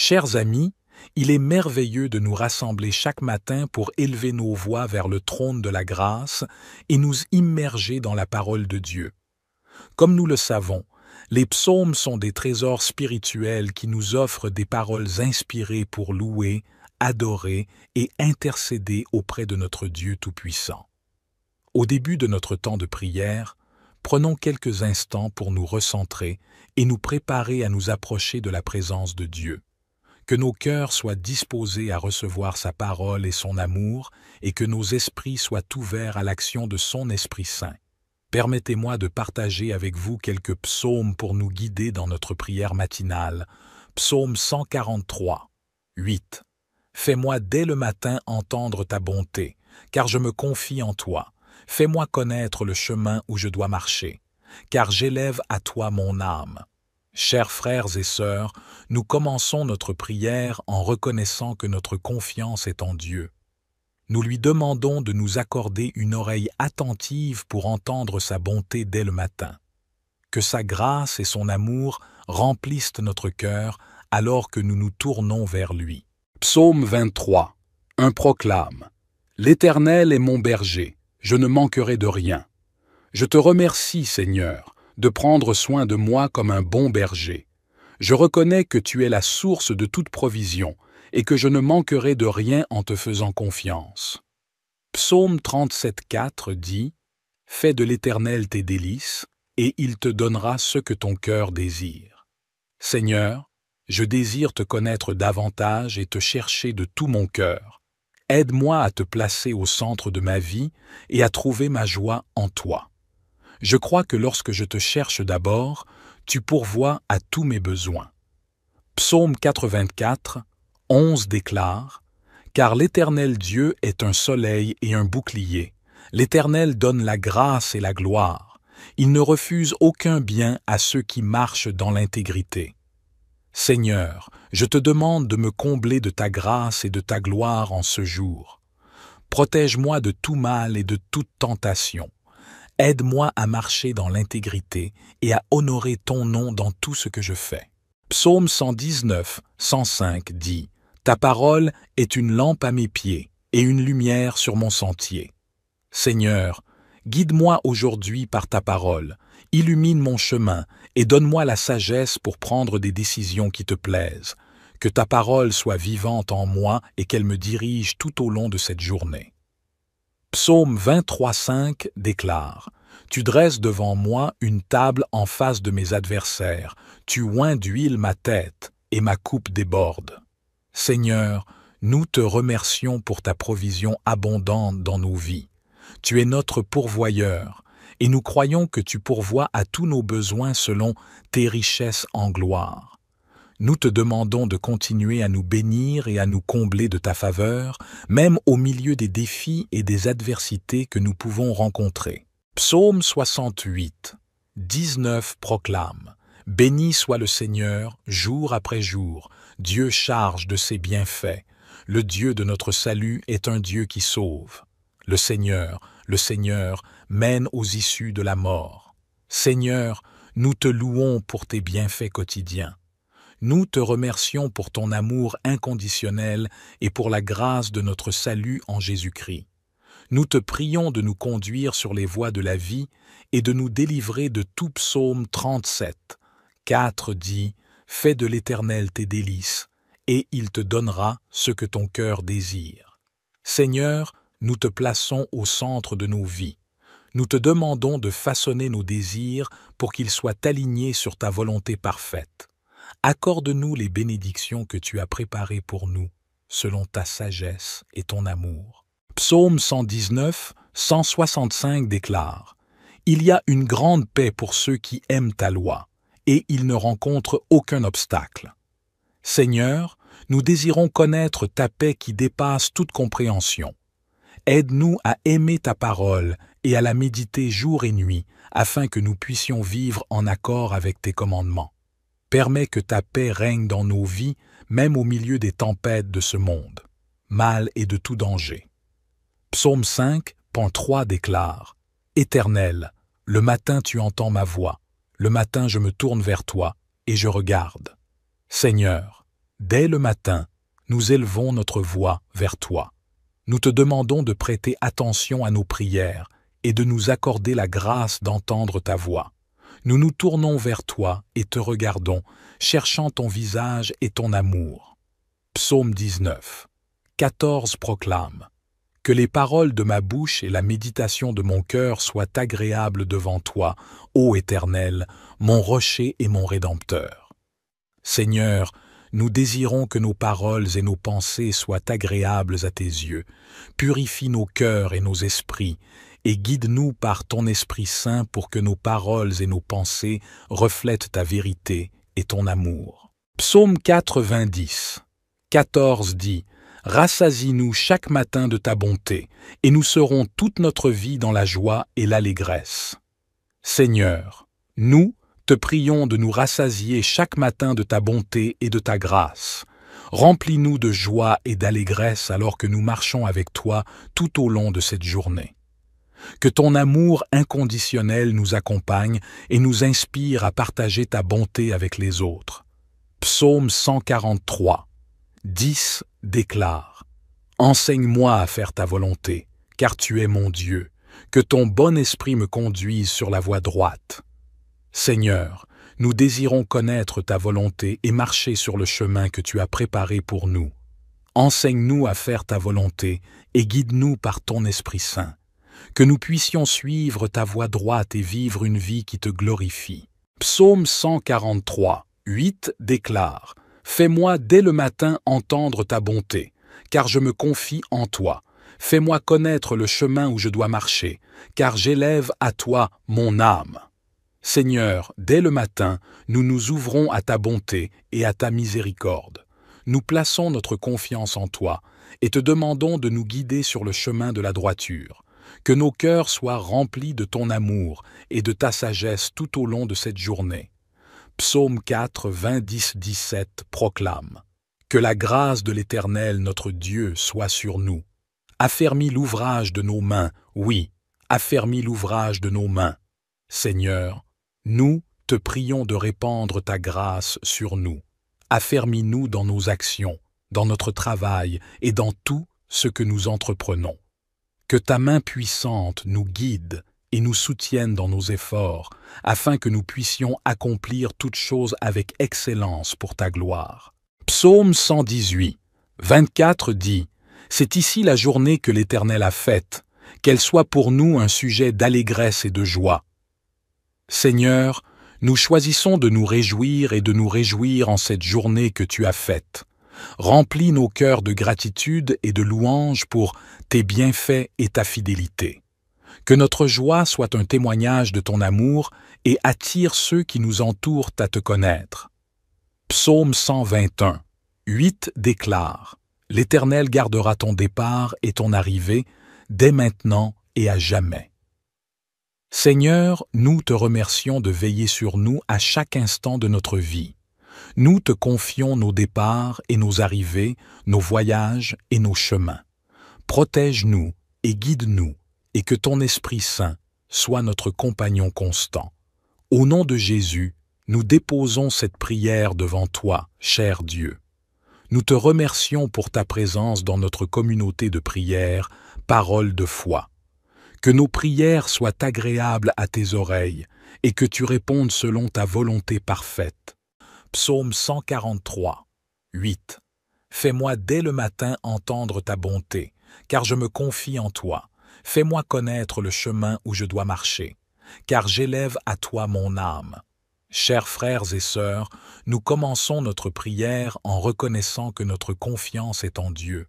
Chers amis, il est merveilleux de nous rassembler chaque matin pour élever nos voix vers le trône de la grâce et nous immerger dans la parole de Dieu. Comme nous le savons, les psaumes sont des trésors spirituels qui nous offrent des paroles inspirées pour louer, adorer et intercéder auprès de notre Dieu Tout-Puissant. Au début de notre temps de prière, prenons quelques instants pour nous recentrer et nous préparer à nous approcher de la présence de Dieu. Que nos cœurs soient disposés à recevoir sa parole et son amour, et que nos esprits soient ouverts à l'action de son Esprit Saint. Permettez-moi de partager avec vous quelques psaumes pour nous guider dans notre prière matinale. Psaume 143, 8. Fais-moi dès le matin entendre ta bonté, car je me confie en toi. Fais-moi connaître le chemin où je dois marcher, car j'élève à toi mon âme. Chers frères et sœurs, nous commençons notre prière en reconnaissant que notre confiance est en Dieu. Nous lui demandons de nous accorder une oreille attentive pour entendre sa bonté dès le matin. Que sa grâce et son amour remplissent notre cœur alors que nous nous tournons vers lui. Psaume 23, un proclame. L'Éternel est mon berger, je ne manquerai de rien. Je te remercie, Seigneur, de prendre soin de moi comme un bon berger. Je reconnais que tu es la source de toute provision et que je ne manquerai de rien en te faisant confiance. Psaume 37,4 dit « Fais de l'Éternel tes délices, et il te donnera ce que ton cœur désire. » Seigneur, je désire te connaître davantage et te chercher de tout mon cœur. Aide-moi à te placer au centre de ma vie et à trouver ma joie en toi. Je crois que lorsque je te cherche d'abord, tu pourvois à tous mes besoins. Psaume 84, 11 déclare « Car l'Éternel Dieu est un soleil et un bouclier. L'Éternel donne la grâce et la gloire. Il ne refuse aucun bien à ceux qui marchent dans l'intégrité. » Seigneur, je te demande de me combler de ta grâce et de ta gloire en ce jour. Protège-moi de tout mal et de toute tentation. Aide-moi à marcher dans l'intégrité et à honorer ton nom dans tout ce que je fais. Psaume 119, 105 dit « Ta parole est une lampe à mes pieds et une lumière sur mon sentier. » Seigneur, guide-moi aujourd'hui par ta parole, illumine mon chemin et donne-moi la sagesse pour prendre des décisions qui te plaisent. Que ta parole soit vivante en moi et qu'elle me dirige tout au long de cette journée. Psaume 23,5 déclare « Tu dresses devant moi une table en face de mes adversaires, tu oins d'huile ma tête, et ma coupe déborde. » Seigneur, nous te remercions pour ta provision abondante dans nos vies. Tu es notre pourvoyeur, et nous croyons que tu pourvois à tous nos besoins selon tes richesses en gloire. Nous te demandons de continuer à nous bénir et à nous combler de ta faveur, même au milieu des défis et des adversités que nous pouvons rencontrer. Psaume 68, 19 proclame « Béni soit le Seigneur, jour après jour, Dieu charge de ses bienfaits. Le Dieu de notre salut est un Dieu qui sauve. Le Seigneur, mène aux issues de la mort. Seigneur, nous te louons pour tes bienfaits quotidiens. Nous te remercions pour ton amour inconditionnel et pour la grâce de notre salut en Jésus-Christ. Nous te prions de nous conduire sur les voies de la vie et de nous délivrer de tout. Psaume 37, 4 dit « Fais de l'Éternel tes délices, et il te donnera ce que ton cœur désire. » Seigneur, nous te plaçons au centre de nos vies. Nous te demandons de façonner nos désirs pour qu'ils soient alignés sur ta volonté parfaite. Accorde-nous les bénédictions que tu as préparées pour nous, selon ta sagesse et ton amour. Psaume 119, 165 déclare « Il y a une grande paix pour ceux qui aiment ta loi, et ils ne rencontrent aucun obstacle. » Seigneur, nous désirons connaître ta paix qui dépasse toute compréhension. Aide-nous à aimer ta parole et à la méditer jour et nuit, afin que nous puissions vivre en accord avec tes commandements. Permets que ta paix règne dans nos vies, même au milieu des tempêtes de ce monde, mal et de tout danger. Psaume 5.3 déclare « Éternel, le matin tu entends ma voix, le matin je me tourne vers toi et je regarde. Seigneur, dès le matin, nous élevons notre voix vers toi. Nous te demandons de prêter attention à nos prières et de nous accorder la grâce d'entendre ta voix. Nous nous tournons vers toi et te regardons, cherchant ton visage et ton amour. Psaume 19. 14 proclame. Que les paroles de ma bouche et la méditation de mon cœur soient agréables devant toi, ô Éternel, mon rocher et mon Rédempteur. Seigneur, nous désirons que nos paroles et nos pensées soient agréables à tes yeux. Purifie nos cœurs et nos esprits, et guide-nous par ton Esprit Saint pour que nos paroles et nos pensées reflètent ta vérité et ton amour. Psaume 90. 14 dit « Rassasie-nous chaque matin de ta bonté, et nous serons toute notre vie dans la joie et l'allégresse. » Seigneur, nous te prions de nous rassasier chaque matin de ta bonté et de ta grâce. Remplis-nous de joie et d'allégresse alors que nous marchons avec toi tout au long de cette journée. Que ton amour inconditionnel nous accompagne et nous inspire à partager ta bonté avec les autres. Psaume 143, 10 déclare « Enseigne-moi à faire ta volonté, car tu es mon Dieu. Que ton bon esprit me conduise sur la voie droite. » Seigneur, nous désirons connaître ta volonté et marcher sur le chemin que tu as préparé pour nous. Enseigne-nous à faire ta volonté et guide-nous par ton Esprit Saint. Que nous puissions suivre ta voie droite et vivre une vie qui te glorifie. Psaume 143, 8 déclare « Fais-moi dès le matin entendre ta bonté, car je me confie en toi. Fais-moi connaître le chemin où je dois marcher, car j'élève à toi mon âme. » Seigneur, dès le matin, nous nous ouvrons à ta bonté et à ta miséricorde. Nous plaçons notre confiance en toi et te demandons de nous guider sur le chemin de la droiture. Que nos cœurs soient remplis de ton amour et de ta sagesse tout au long de cette journée. Psaume 4, 20, 10, 17 proclame « Que la grâce de l'Éternel notre Dieu soit sur nous. Affermis l'ouvrage de nos mains, oui, affermis l'ouvrage de nos mains. Seigneur, nous te prions de répandre ta grâce sur nous. Affermis-nous dans nos actions, dans notre travail et dans tout ce que nous entreprenons. Que ta main puissante nous guide et nous soutienne dans nos efforts, afin que nous puissions accomplir toutes choses avec excellence pour ta gloire. » Psaume 118, 24 dit « C'est ici la journée que l'Éternel a faite, qu'elle soit pour nous un sujet d'allégresse et de joie. » Seigneur, nous choisissons de nous réjouir et de nous réjouir en cette journée que tu as faite. Remplis nos cœurs de gratitude et de louange pour tes bienfaits et ta fidélité. Que notre joie soit un témoignage de ton amour et attire ceux qui nous entourent à te connaître. Psaume 121, 8 déclare « L'Éternel gardera ton départ et ton arrivée, dès maintenant et à jamais. » Seigneur, nous te remercions de veiller sur nous à chaque instant de notre vie. Nous te confions nos départs et nos arrivées, nos voyages et nos chemins. Protège-nous et guide-nous, et que ton Esprit Saint soit notre compagnon constant. Au nom de Jésus, nous déposons cette prière devant toi, cher Dieu. Nous te remercions pour ta présence dans notre communauté de prière, parole de foi. Que nos prières soient agréables à tes oreilles et que tu répondes selon ta volonté parfaite. Psaume 143, 8. Fais-moi dès le matin entendre ta bonté, car je me confie en toi. Fais-moi connaître le chemin où je dois marcher, car j'élève à toi mon âme. Chers frères et sœurs, nous commençons notre prière en reconnaissant que notre confiance est en Dieu.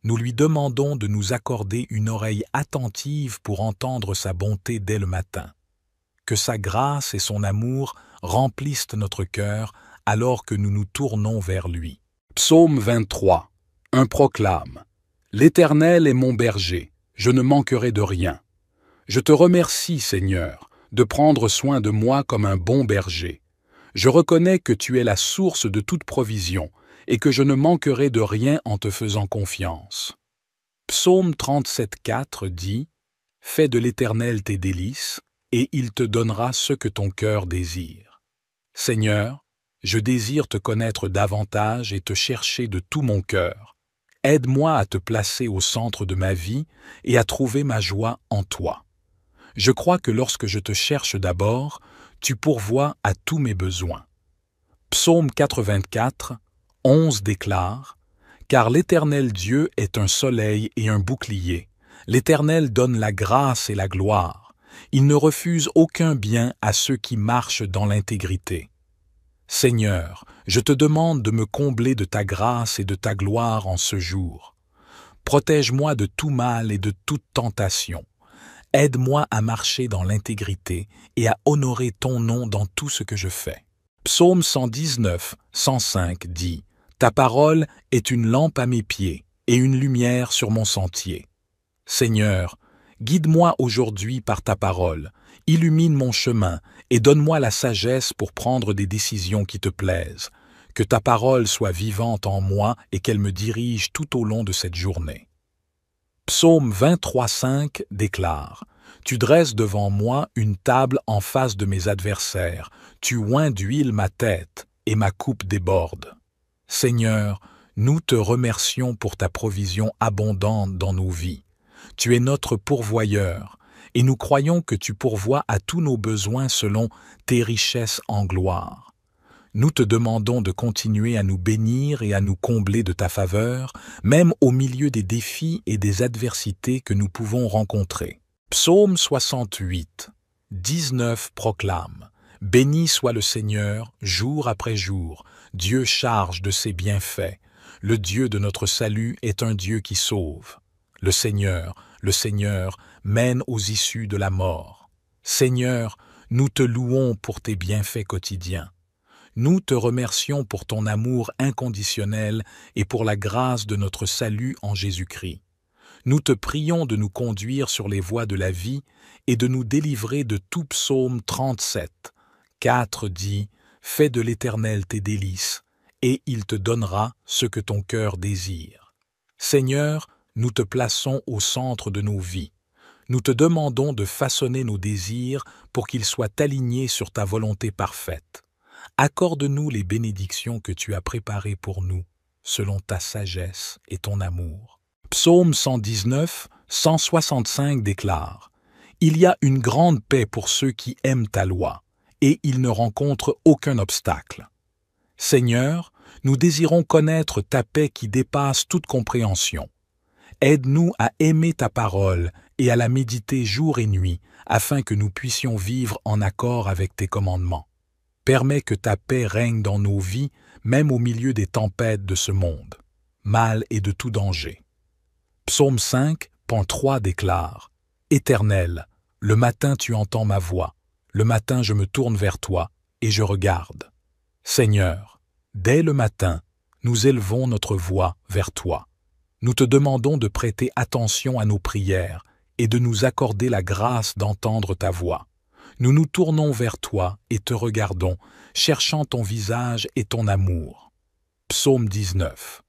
Nous lui demandons de nous accorder une oreille attentive pour entendre sa bonté dès le matin. Que sa grâce et son amour remplissent notre cœur alors que nous nous tournons vers lui. Psaume 23, un proclame « L'Éternel est mon berger, je ne manquerai de rien. Je te remercie, Seigneur, de prendre soin de moi comme un bon berger. Je reconnais que tu es la source de toute provision, et que je ne manquerai de rien en te faisant confiance. » Psaume 37,4 dit « Fais de l'Éternel tes délices, et il te donnera ce que ton cœur désire. » Seigneur, Je désire te connaître davantage et te chercher de tout mon cœur. Aide-moi à te placer au centre de ma vie et à trouver ma joie en toi. Je crois que lorsque je te cherche d'abord, tu pourvois à tous mes besoins. Psaume 84, 11 déclare « Car l'Éternel Dieu est un soleil et un bouclier. L'Éternel donne la grâce et la gloire. Il ne refuse aucun bien à ceux qui marchent dans l'intégrité. » Seigneur, je te demande de me combler de ta grâce et de ta gloire en ce jour. Protège-moi de tout mal et de toute tentation. Aide-moi à marcher dans l'intégrité et à honorer ton nom dans tout ce que je fais. Psaume 119, 105 dit « Ta parole est une lampe à mes pieds et une lumière sur mon sentier. » Seigneur, guide-moi aujourd'hui par ta parole, illumine mon chemin et donne-moi la sagesse pour prendre des décisions qui te plaisent. Que ta parole soit vivante en moi et qu'elle me dirige tout au long de cette journée. Psaume 23, 5 déclare « Tu dresses devant moi une table en face de mes adversaires, tu oins d'huile ma tête, et ma coupe déborde. » Seigneur, nous te remercions pour ta provision abondante dans nos vies. Tu es notre pourvoyeur, et nous croyons que tu pourvois à tous nos besoins selon tes richesses en gloire. Nous te demandons de continuer à nous bénir et à nous combler de ta faveur, même au milieu des défis et des adversités que nous pouvons rencontrer. Psaume 68, 19 proclame « Béni soit le Seigneur, jour après jour, Dieu charge de ses bienfaits. Le Dieu de notre salut est un Dieu qui sauve. Le Seigneur, mène aux issues de la mort. Seigneur, nous te louons pour tes bienfaits quotidiens. Nous te remercions pour ton amour inconditionnel et pour la grâce de notre salut en Jésus-Christ. Nous te prions de nous conduire sur les voies de la vie et de nous délivrer de tout. Psaume 37, 4 dit « Fais de l'Éternel tes délices, et il te donnera ce que ton cœur désire. » Seigneur, nous te plaçons au centre de nos vies. Nous te demandons de façonner nos désirs pour qu'ils soient alignés sur ta volonté parfaite. Accorde-nous les bénédictions que tu as préparées pour nous, selon ta sagesse et ton amour. Psaume 119, 165 déclare « Il y a une grande paix pour ceux qui aiment ta loi, et ils ne rencontrent aucun obstacle. » Seigneur, nous désirons connaître ta paix qui dépasse toute compréhension. Aide-nous à aimer ta parole et à la méditer jour et nuit, afin que nous puissions vivre en accord avec tes commandements. Permets que ta paix règne dans nos vies, même au milieu des tempêtes de ce monde, mal et de tout danger. Psaume 5.3 déclare « Éternel, le matin tu entends ma voix, le matin je me tourne vers toi et je regarde. Seigneur, dès le matin, nous élevons notre voix vers toi. Nous te demandons de prêter attention à nos prières et de nous accorder la grâce d'entendre ta voix. Nous nous tournons vers toi et te regardons, cherchant ton visage et ton amour. » Psaume 19,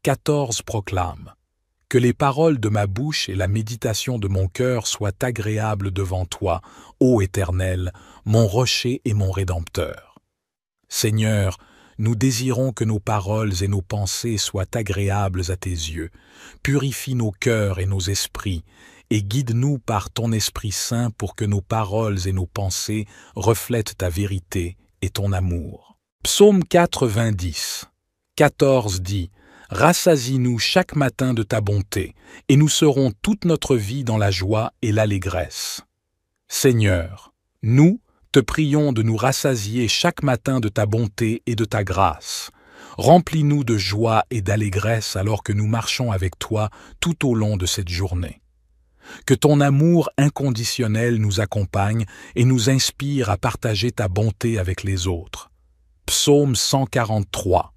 14 proclame « Que les paroles de ma bouche et la méditation de mon cœur soient agréables devant toi, ô Éternel, mon rocher et mon Rédempteur. » Seigneur, nous désirons que nos paroles et nos pensées soient agréables à tes yeux. Purifie nos cœurs et nos esprits, et guide-nous par ton Esprit Saint pour que nos paroles et nos pensées reflètent ta vérité et ton amour. Psaume 90, 14 dit « Rassasie-nous chaque matin de ta bonté, et nous serons toute notre vie dans la joie et l'allégresse. » Seigneur, nous te prions de nous rassasier chaque matin de ta bonté et de ta grâce. Remplis-nous de joie et d'allégresse alors que nous marchons avec toi tout au long de cette journée. Que ton amour inconditionnel nous accompagne et nous inspire à partager ta bonté avec les autres. Psaume 143,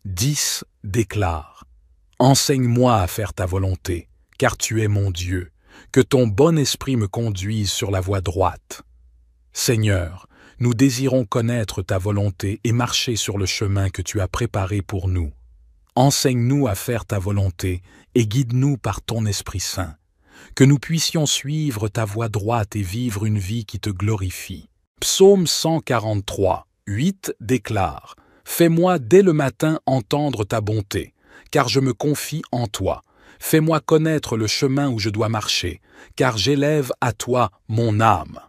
10 déclare « Enseigne-moi à faire ta volonté, car tu es mon Dieu. Que ton bon esprit me conduise sur la voie droite. » Seigneur, nous désirons connaître ta volonté et marcher sur le chemin que tu as préparé pour nous. Enseigne-nous à faire ta volonté et guide-nous par ton Esprit Saint. Que nous puissions suivre ta voie droite et vivre une vie qui te glorifie. Psaume 143, 8 déclare « Fais-moi dès le matin entendre ta bonté, car je me confie en toi. Fais-moi connaître le chemin où je dois marcher, car j'élève à toi mon âme.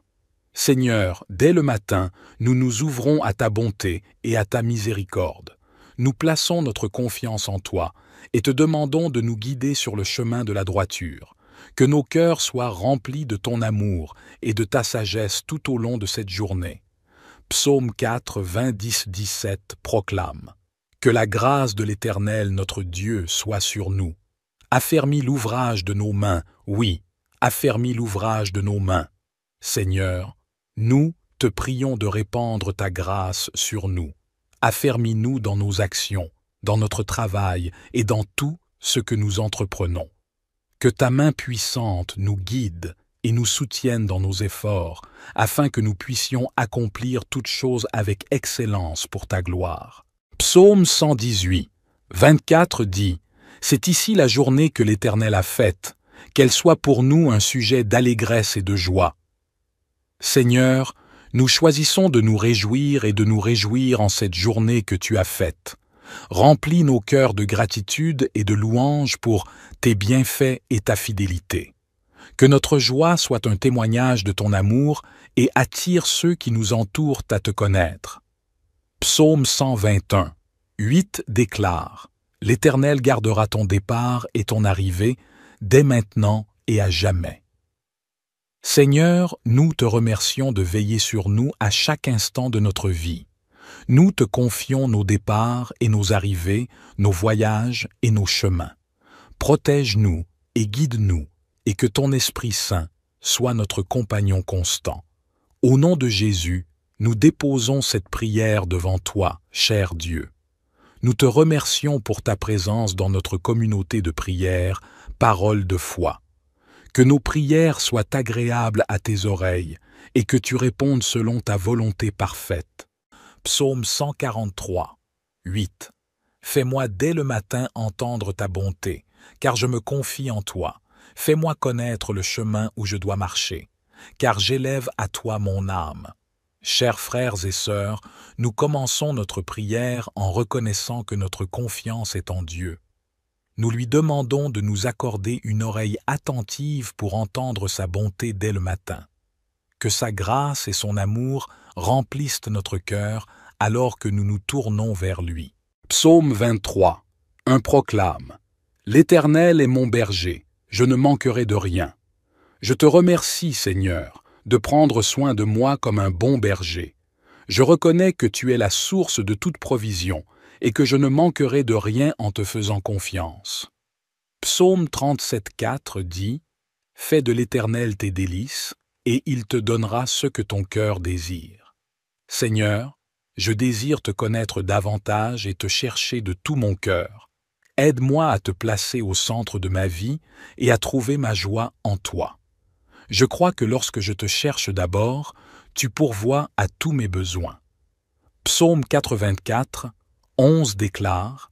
Seigneur, dès le matin, nous nous ouvrons à ta bonté et à ta miséricorde. Nous plaçons notre confiance en toi et te demandons de nous guider sur le chemin de la droiture. Que nos cœurs soient remplis de ton amour et de ta sagesse tout au long de cette journée. Psaume 4, 20, 10, 17 proclame: Que la grâce de l'Éternel notre Dieu soit sur nous. Affermis l'ouvrage de nos mains, oui, affermis l'ouvrage de nos mains. Seigneur, nous te prions de répandre ta grâce sur nous. Affermis-nous dans nos actions, dans notre travail et dans tout ce que nous entreprenons. Que ta main puissante nous guide et nous soutienne dans nos efforts, afin que nous puissions accomplir toutes choses avec excellence pour ta gloire. Psaume 118, 24 dit: C'est ici la journée que l'Éternel a faite, qu'elle soit pour nous un sujet d'allégresse et de joie. Seigneur, nous choisissons de nous réjouir et de nous réjouir en cette journée que tu as faite. Remplis nos cœurs de gratitude et de louange pour tes bienfaits et ta fidélité. Que notre joie soit un témoignage de ton amour et attire ceux qui nous entourent à te connaître. Psaume 121, 8 déclare: L'Éternel gardera ton départ et ton arrivée, dès maintenant et à jamais. Seigneur, nous te remercions de veiller sur nous à chaque instant de notre vie. Nous te confions nos départs et nos arrivées, nos voyages et nos chemins. Protège-nous et guide-nous, et que ton Esprit Saint soit notre compagnon constant. Au nom de Jésus, nous déposons cette prière devant toi, cher Dieu. Nous te remercions pour ta présence dans notre communauté de prière, parole de foi. Que nos prières soient agréables à tes oreilles et que tu répondes selon ta volonté parfaite. Psaume 143, 8. Fais-moi dès le matin entendre ta bonté, car je me confie en toi. Fais-moi connaître le chemin où je dois marcher, car j'élève à toi mon âme. Chers frères et sœurs, nous commençons notre prière en reconnaissant que notre confiance est en Dieu. Nous lui demandons de nous accorder une oreille attentive pour entendre sa bonté dès le matin. Que sa grâce et son amour remplissent notre cœur alors que nous nous tournons vers lui. Psaume 23, un proclame: L'Éternel est mon berger, je ne manquerai de rien. Je te remercie, Seigneur, de prendre soin de moi comme un bon berger. Je reconnais que tu es la source de toute provision et que je ne manquerai de rien en te faisant confiance. Psaume 37,4 dit: Fais de l'Éternel tes délices, et il te donnera ce que ton cœur désire. Seigneur, je désire te connaître davantage et te chercher de tout mon cœur. Aide-moi à te placer au centre de ma vie et à trouver ma joie en toi. Je crois que lorsque je te cherche d'abord, tu pourvois à tous mes besoins. Psaume 84, 11 déclare: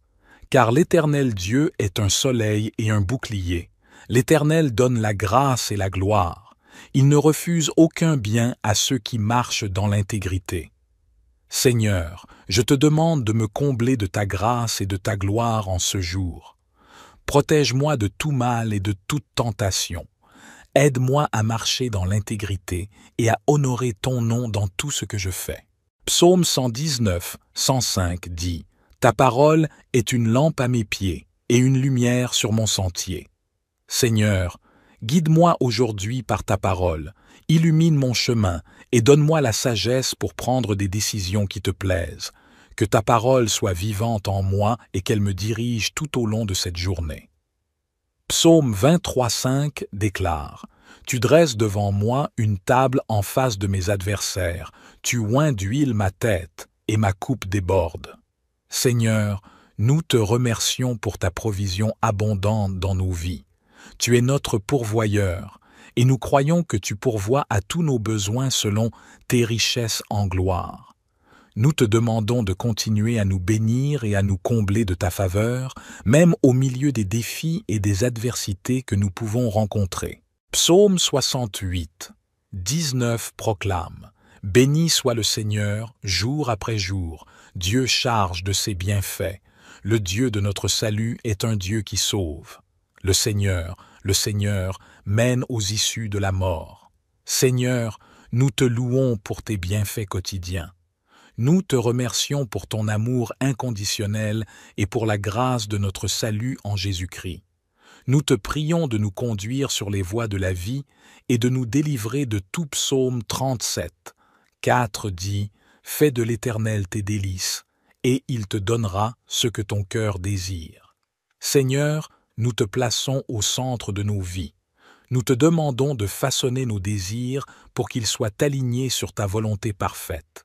Car l'Éternel Dieu est un soleil et un bouclier. L'Éternel donne la grâce et la gloire. Il ne refuse aucun bien à ceux qui marchent dans l'intégrité. Seigneur, je te demande de me combler de ta grâce et de ta gloire en ce jour. Protège-moi de tout mal et de toute tentation. Aide-moi à marcher dans l'intégrité et à honorer ton nom dans tout ce que je fais. Psaume 119, 105 dit: Ta parole est une lampe à mes pieds et une lumière sur mon sentier. Seigneur, guide-moi aujourd'hui par ta parole, illumine mon chemin et donne-moi la sagesse pour prendre des décisions qui te plaisent. Que ta parole soit vivante en moi et qu'elle me dirige tout au long de cette journée. Psaume 23,5 déclare: Tu dresses devant moi une table en face de mes adversaires, tu oins d'huile ma tête et ma coupe déborde. Seigneur, nous te remercions pour ta provision abondante dans nos vies. Tu es notre pourvoyeur, et nous croyons que tu pourvois à tous nos besoins selon tes richesses en gloire. Nous te demandons de continuer à nous bénir et à nous combler de ta faveur, même au milieu des défis et des adversités que nous pouvons rencontrer. Psaume 68, 19 proclame: Béni soit le Seigneur, jour après jour, Dieu charge de ses bienfaits. Le Dieu de notre salut est un Dieu qui sauve. Le Seigneur, mène aux issues de la mort. Seigneur, nous te louons pour tes bienfaits quotidiens. Nous te remercions pour ton amour inconditionnel et pour la grâce de notre salut en Jésus-Christ. Nous te prions de nous conduire sur les voies de la vie et de nous délivrer de tout. Psaume 37, 4 dit « Fais de l'Éternel tes délices, et il te donnera ce que ton cœur désire. » Seigneur, nous te plaçons au centre de nos vies. Nous te demandons de façonner nos désirs pour qu'ils soient alignés sur ta volonté parfaite.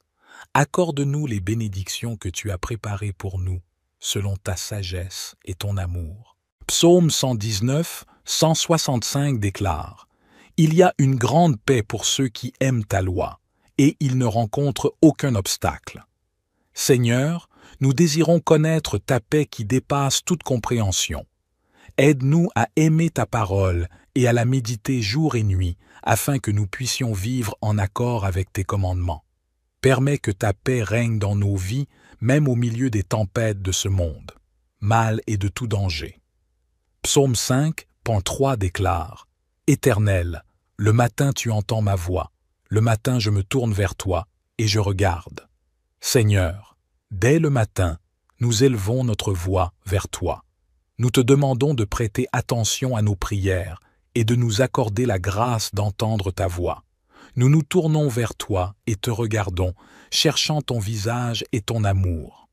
Accorde-nous les bénédictions que tu as préparées pour nous, selon ta sagesse et ton amour. Psaume 119, 165 déclare « Il y a une grande paix pour ceux qui aiment ta loi, et ils ne rencontrent aucun obstacle. » Seigneur, nous désirons connaître ta paix qui dépasse toute compréhension. Aide-nous à aimer ta parole et à la méditer jour et nuit, afin que nous puissions vivre en accord avec tes commandements. Permets que ta paix règne dans nos vies, même au milieu des tempêtes de ce monde, mal et de tout danger. Psaume 5.3 déclare « Éternel, le matin tu entends ma voix, le matin je me tourne vers toi et je regarde. Seigneur, dès le matin, nous élevons notre voix vers toi. Nous te demandons de prêter attention à nos prières et de nous accorder la grâce d'entendre ta voix. Nous nous tournons vers toi et te regardons, cherchant ton visage et ton amour. »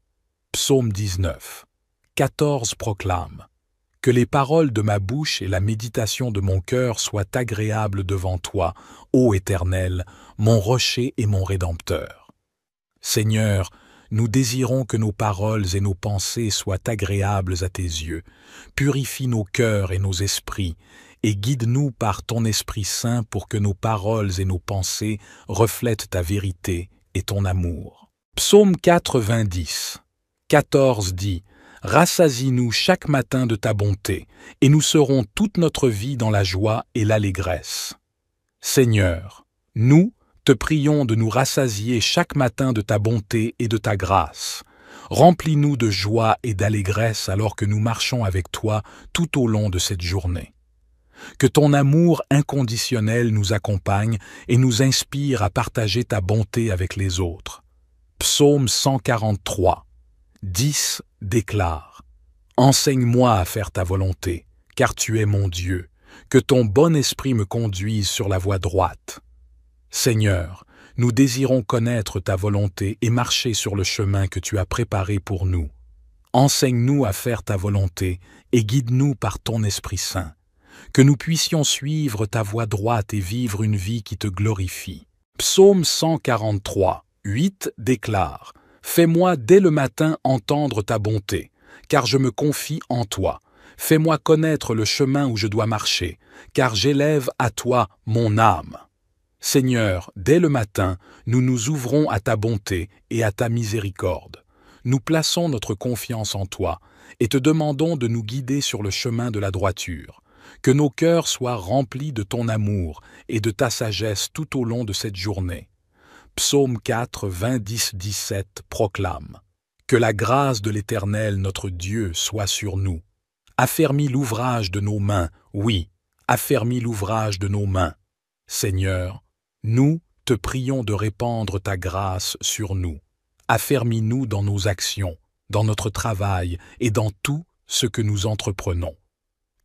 Psaume 19, 14 proclame « Que les paroles de ma bouche et la méditation de mon cœur soient agréables devant toi, ô Éternel, mon rocher et mon Rédempteur. » Seigneur, nous désirons que nos paroles et nos pensées soient agréables à tes yeux. Purifie nos cœurs et nos esprits, et guide-nous par ton Esprit Saint pour que nos paroles et nos pensées reflètent ta vérité et ton amour. Psaume 90, 14 dit « Rassasie-nous chaque matin de ta bonté, et nous serons toute notre vie dans la joie et l'allégresse. » Seigneur, nous te prions de nous rassasier chaque matin de ta bonté et de ta grâce. Remplis-nous de joie et d'allégresse alors que nous marchons avec toi tout au long de cette journée. Que ton amour inconditionnel nous accompagne et nous inspire à partager ta bonté avec les autres. Psaume 143, 10 déclare « Enseigne-moi à faire ta volonté, car tu es mon Dieu. Que ton bon esprit me conduise sur la voie droite. » Seigneur, nous désirons connaître ta volonté et marcher sur le chemin que tu as préparé pour nous. Enseigne-nous à faire ta volonté et guide-nous par ton Esprit Saint. Que nous puissions suivre ta voie droite et vivre une vie qui te glorifie. Psaume 143, 8 déclare « Fais-moi dès le matin entendre ta bonté, car je me confie en toi. Fais-moi connaître le chemin où je dois marcher, car j'élève à toi mon âme. » Seigneur, dès le matin, nous nous ouvrons à ta bonté et à ta miséricorde. Nous plaçons notre confiance en toi et te demandons de nous guider sur le chemin de la droiture. Que nos cœurs soient remplis de ton amour et de ta sagesse tout au long de cette journée. Psaume 4, 20, 10, 17 proclame « Que la grâce de l'Éternel notre Dieu soit sur nous. Affermis l'ouvrage de nos mains, oui, affermis l'ouvrage de nos mains. Seigneur, nous te prions de répandre ta grâce sur nous. Affermis-nous dans nos actions, dans notre travail et dans tout ce que nous entreprenons.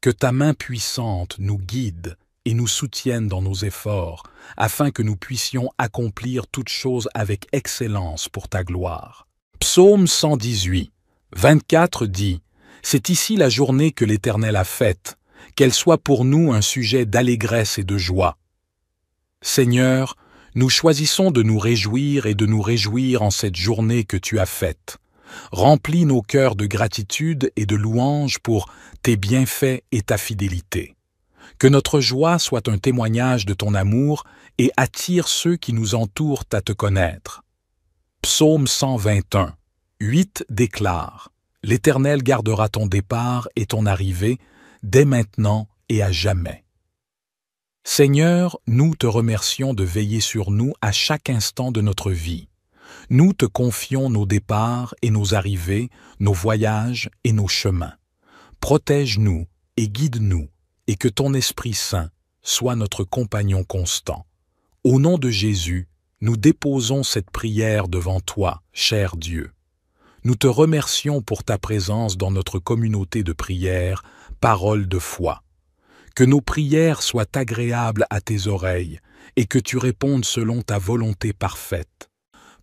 Que ta main puissante nous guide et nous soutienne dans nos efforts, afin que nous puissions accomplir toutes choses avec excellence pour ta gloire. » Psaume 118, 24 dit « C'est ici la journée que l'Éternel a faite, qu'elle soit pour nous un sujet d'allégresse et de joie. » Seigneur, nous choisissons de nous réjouir et de nous réjouir en cette journée que tu as faite. Remplis nos cœurs de gratitude et de louange pour tes bienfaits et ta fidélité. Que notre joie soit un témoignage de ton amour et attire ceux qui nous entourent à te connaître. Psaume 121, 8 déclare « L'Éternel gardera ton départ et ton arrivée, dès maintenant et à jamais. » Seigneur, nous te remercions de veiller sur nous à chaque instant de notre vie. Nous te confions nos départs et nos arrivées, nos voyages et nos chemins. Protège-nous et guide-nous, et que ton Esprit Saint soit notre compagnon constant. Au nom de Jésus, nous déposons cette prière devant toi, cher Dieu. Nous te remercions pour ta présence dans notre communauté de prière, parole de foi. Que nos prières soient agréables à tes oreilles et que tu répondes selon ta volonté parfaite.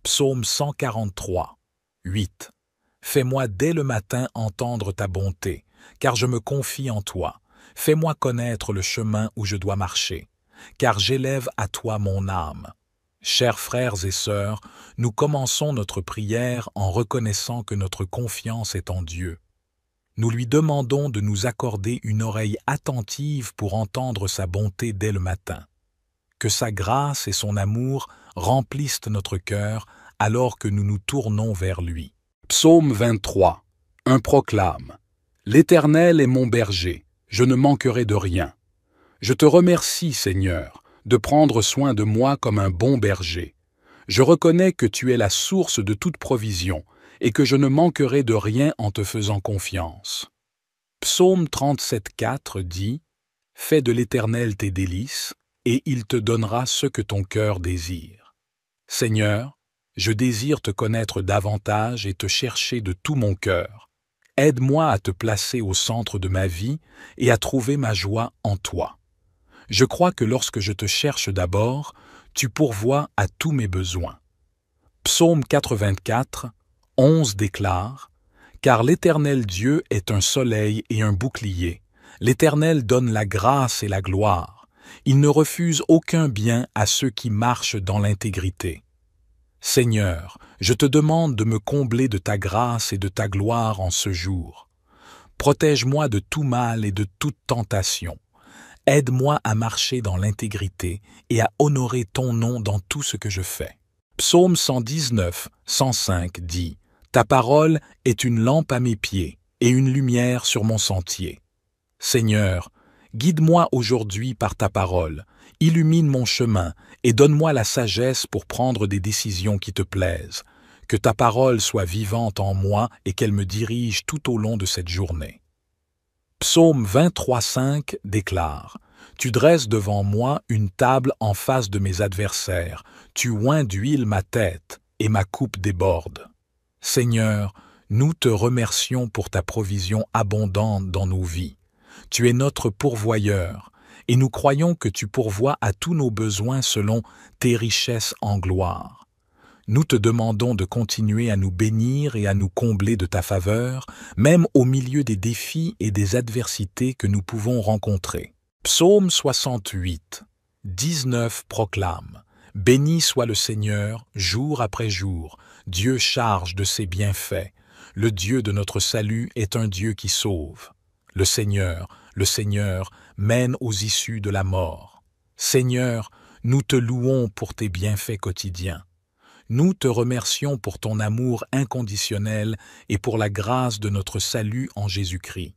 Psaume 143, 8. Fais-moi dès le matin entendre ta bonté, car je me confie en toi. Fais-moi connaître le chemin où je dois marcher, car j'élève à toi mon âme. Chers frères et sœurs, nous commençons notre prière en reconnaissant que notre confiance est en Dieu. Nous lui demandons de nous accorder une oreille attentive pour entendre sa bonté dès le matin. Que sa grâce et son amour remplissent notre cœur alors que nous nous tournons vers lui. Psaume 23, un proclame. L'Éternel est mon berger, je ne manquerai de rien. Je te remercie, Seigneur, de prendre soin de moi comme un bon berger. Je reconnais que tu es la source de toute provision et que je ne manquerai de rien en te faisant confiance. Psaume 37,4 dit « Fais de l'Éternel tes délices, et il te donnera ce que ton cœur désire. » Seigneur, je désire te connaître davantage et te chercher de tout mon cœur. Aide-moi à te placer au centre de ma vie et à trouver ma joie en toi. Je crois que lorsque je te cherche d'abord, tu pourvois à tous mes besoins. Psaume 84, 11 déclare « Car l'Éternel Dieu est un soleil et un bouclier. L'Éternel donne la grâce et la gloire. Il ne refuse aucun bien à ceux qui marchent dans l'intégrité. » Seigneur, je te demande de me combler de ta grâce et de ta gloire en ce jour. Protège-moi de tout mal et de toute tentation. Aide-moi à marcher dans l'intégrité et à honorer ton nom dans tout ce que je fais. Psaume 119, 105 dit « Ta parole est une lampe à mes pieds et une lumière sur mon sentier. » Seigneur, guide-moi aujourd'hui par ta parole, illumine mon chemin et donne-moi la sagesse pour prendre des décisions qui te plaisent. Que ta parole soit vivante en moi et qu'elle me dirige tout au long de cette journée. Psaume 23,5 déclare « Tu dresses devant moi une table en face de mes adversaires, tu oins d'huile ma tête, et ma coupe déborde. » Seigneur, nous te remercions pour ta provision abondante dans nos vies. Tu es notre pourvoyeur, et nous croyons que tu pourvois à tous nos besoins selon tes richesses en gloire. Nous te demandons de continuer à nous bénir et à nous combler de ta faveur, même au milieu des défis et des adversités que nous pouvons rencontrer. Psaume 68, 19 proclame « Béni soit le Seigneur, jour après jour, Dieu charge de ses bienfaits. Le Dieu de notre salut est un Dieu qui sauve. Le Seigneur, mène aux issues de la mort. Seigneur, nous te louons pour tes bienfaits quotidiens. Nous te remercions pour ton amour inconditionnel et pour la grâce de notre salut en Jésus-Christ.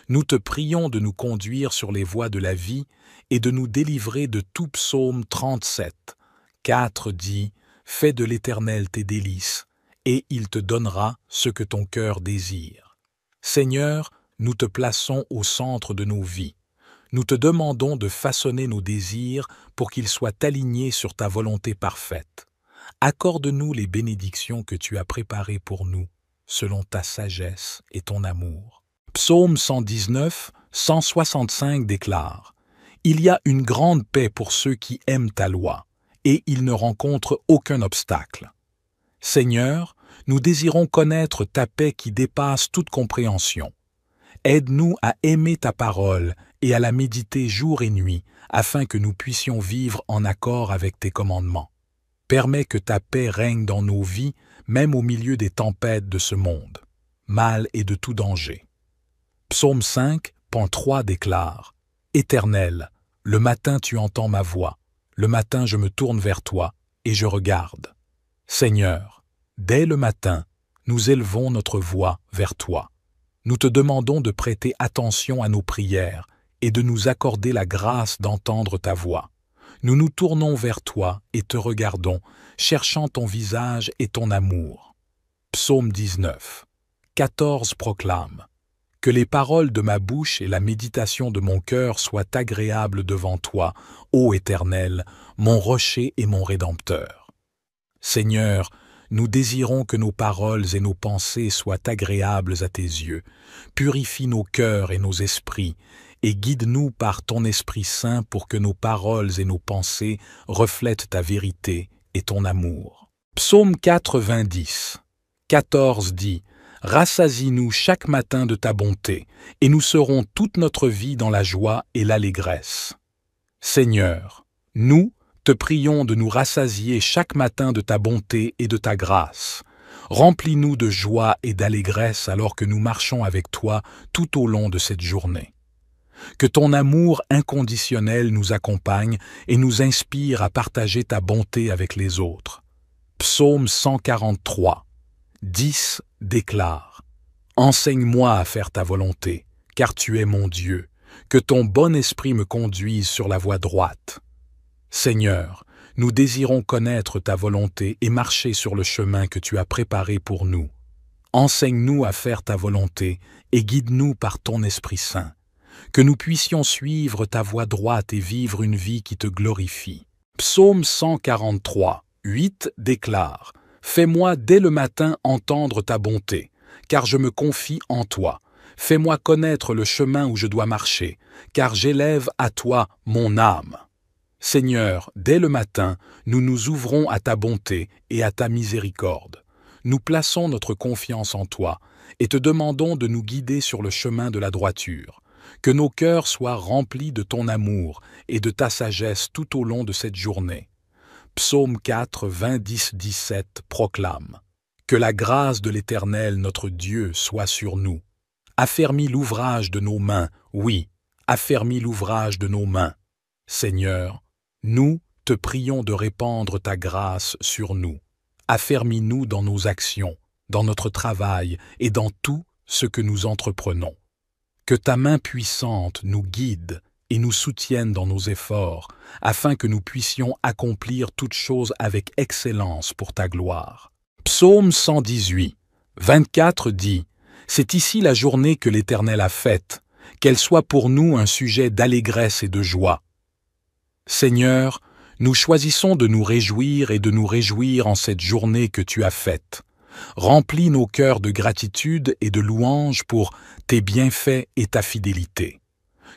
Nous te prions de nous conduire sur les voies de la vie et de nous délivrer de tout. Psaume 37, 4 dit « Fais de l'Éternel tes délices, et il te donnera ce que ton cœur désire. » Seigneur, nous te plaçons au centre de nos vies. Nous te demandons de façonner nos désirs pour qu'ils soient alignés sur ta volonté parfaite. Accorde-nous les bénédictions que tu as préparées pour nous, selon ta sagesse et ton amour. Psaume 119, 165 déclare « Il y a une grande paix pour ceux qui aiment ta loi, et ils ne rencontrent aucun obstacle. » Seigneur, nous désirons connaître ta paix qui dépasse toute compréhension. Aide-nous à aimer ta parole et à la méditer jour et nuit, afin que nous puissions vivre en accord avec tes commandements. Permets que ta paix règne dans nos vies, même au milieu des tempêtes de ce monde, mal et de tout danger. Psaume 5.3 déclare « Éternel, le matin tu entends ma voix, le matin je me tourne vers toi et je regarde. Seigneur, dès le matin, nous élevons notre voix vers toi. Nous te demandons de prêter attention à nos prières et de nous accorder la grâce d'entendre ta voix. Nous nous tournons vers toi et te regardons, cherchant ton visage et ton amour. Psaume 19. 14 proclame. Que les paroles de ma bouche et la méditation de mon cœur soient agréables devant toi, ô Éternel, mon rocher et mon Rédempteur. Seigneur, nous désirons que nos paroles et nos pensées soient agréables à tes yeux. Purifie nos cœurs et nos esprits, et guide-nous par ton Esprit Saint pour que nos paroles et nos pensées reflètent ta vérité et ton amour. Psaume 90. 14 dit « Rassasie-nous chaque matin de ta bonté, et nous serons toute notre vie dans la joie et l'allégresse. » Seigneur, nous te prions de nous rassasier chaque matin de ta bonté et de ta grâce. Remplis-nous de joie et d'allégresse alors que nous marchons avec toi tout au long de cette journée. Que ton amour inconditionnel nous accompagne et nous inspire à partager ta bonté avec les autres. Psaume 143, 10 déclare « Enseigne-moi à faire ta volonté, car tu es mon Dieu. Que ton bon esprit me conduise sur la voie droite. » Seigneur, nous désirons connaître ta volonté et marcher sur le chemin que tu as préparé pour nous. Enseigne-nous à faire ta volonté et guide-nous par ton Esprit Saint. Que nous puissions suivre ta voie droite et vivre une vie qui te glorifie. Psaume 143, 8 déclare « Fais-moi dès le matin entendre ta bonté, car je me confie en toi. Fais-moi connaître le chemin où je dois marcher, car j'élève à toi mon âme. » Seigneur, dès le matin, nous nous ouvrons à ta bonté et à ta miséricorde. Nous plaçons notre confiance en toi et te demandons de nous guider sur le chemin de la droiture. Que nos cœurs soient remplis de ton amour et de ta sagesse tout au long de cette journée. Psaume 4, 20, 10, 17 proclame « Que la grâce de l'Éternel notre Dieu soit sur nous. Affermis l'ouvrage de nos mains, oui, affermis l'ouvrage de nos mains. Seigneur, nous te prions de répandre ta grâce sur nous. Affermis-nous dans nos actions, dans notre travail et dans tout ce que nous entreprenons. Que ta main puissante nous guide et nous soutienne dans nos efforts, afin que nous puissions accomplir toutes choses avec excellence pour ta gloire. Psaume 118, 24 dit « C'est ici la journée que l'Éternel a faite, qu'elle soit pour nous un sujet d'allégresse et de joie. » Seigneur, nous choisissons de nous réjouir et de nous réjouir en cette journée que tu as faite. Remplis nos cœurs de gratitude et de louange pour tes bienfaits et ta fidélité.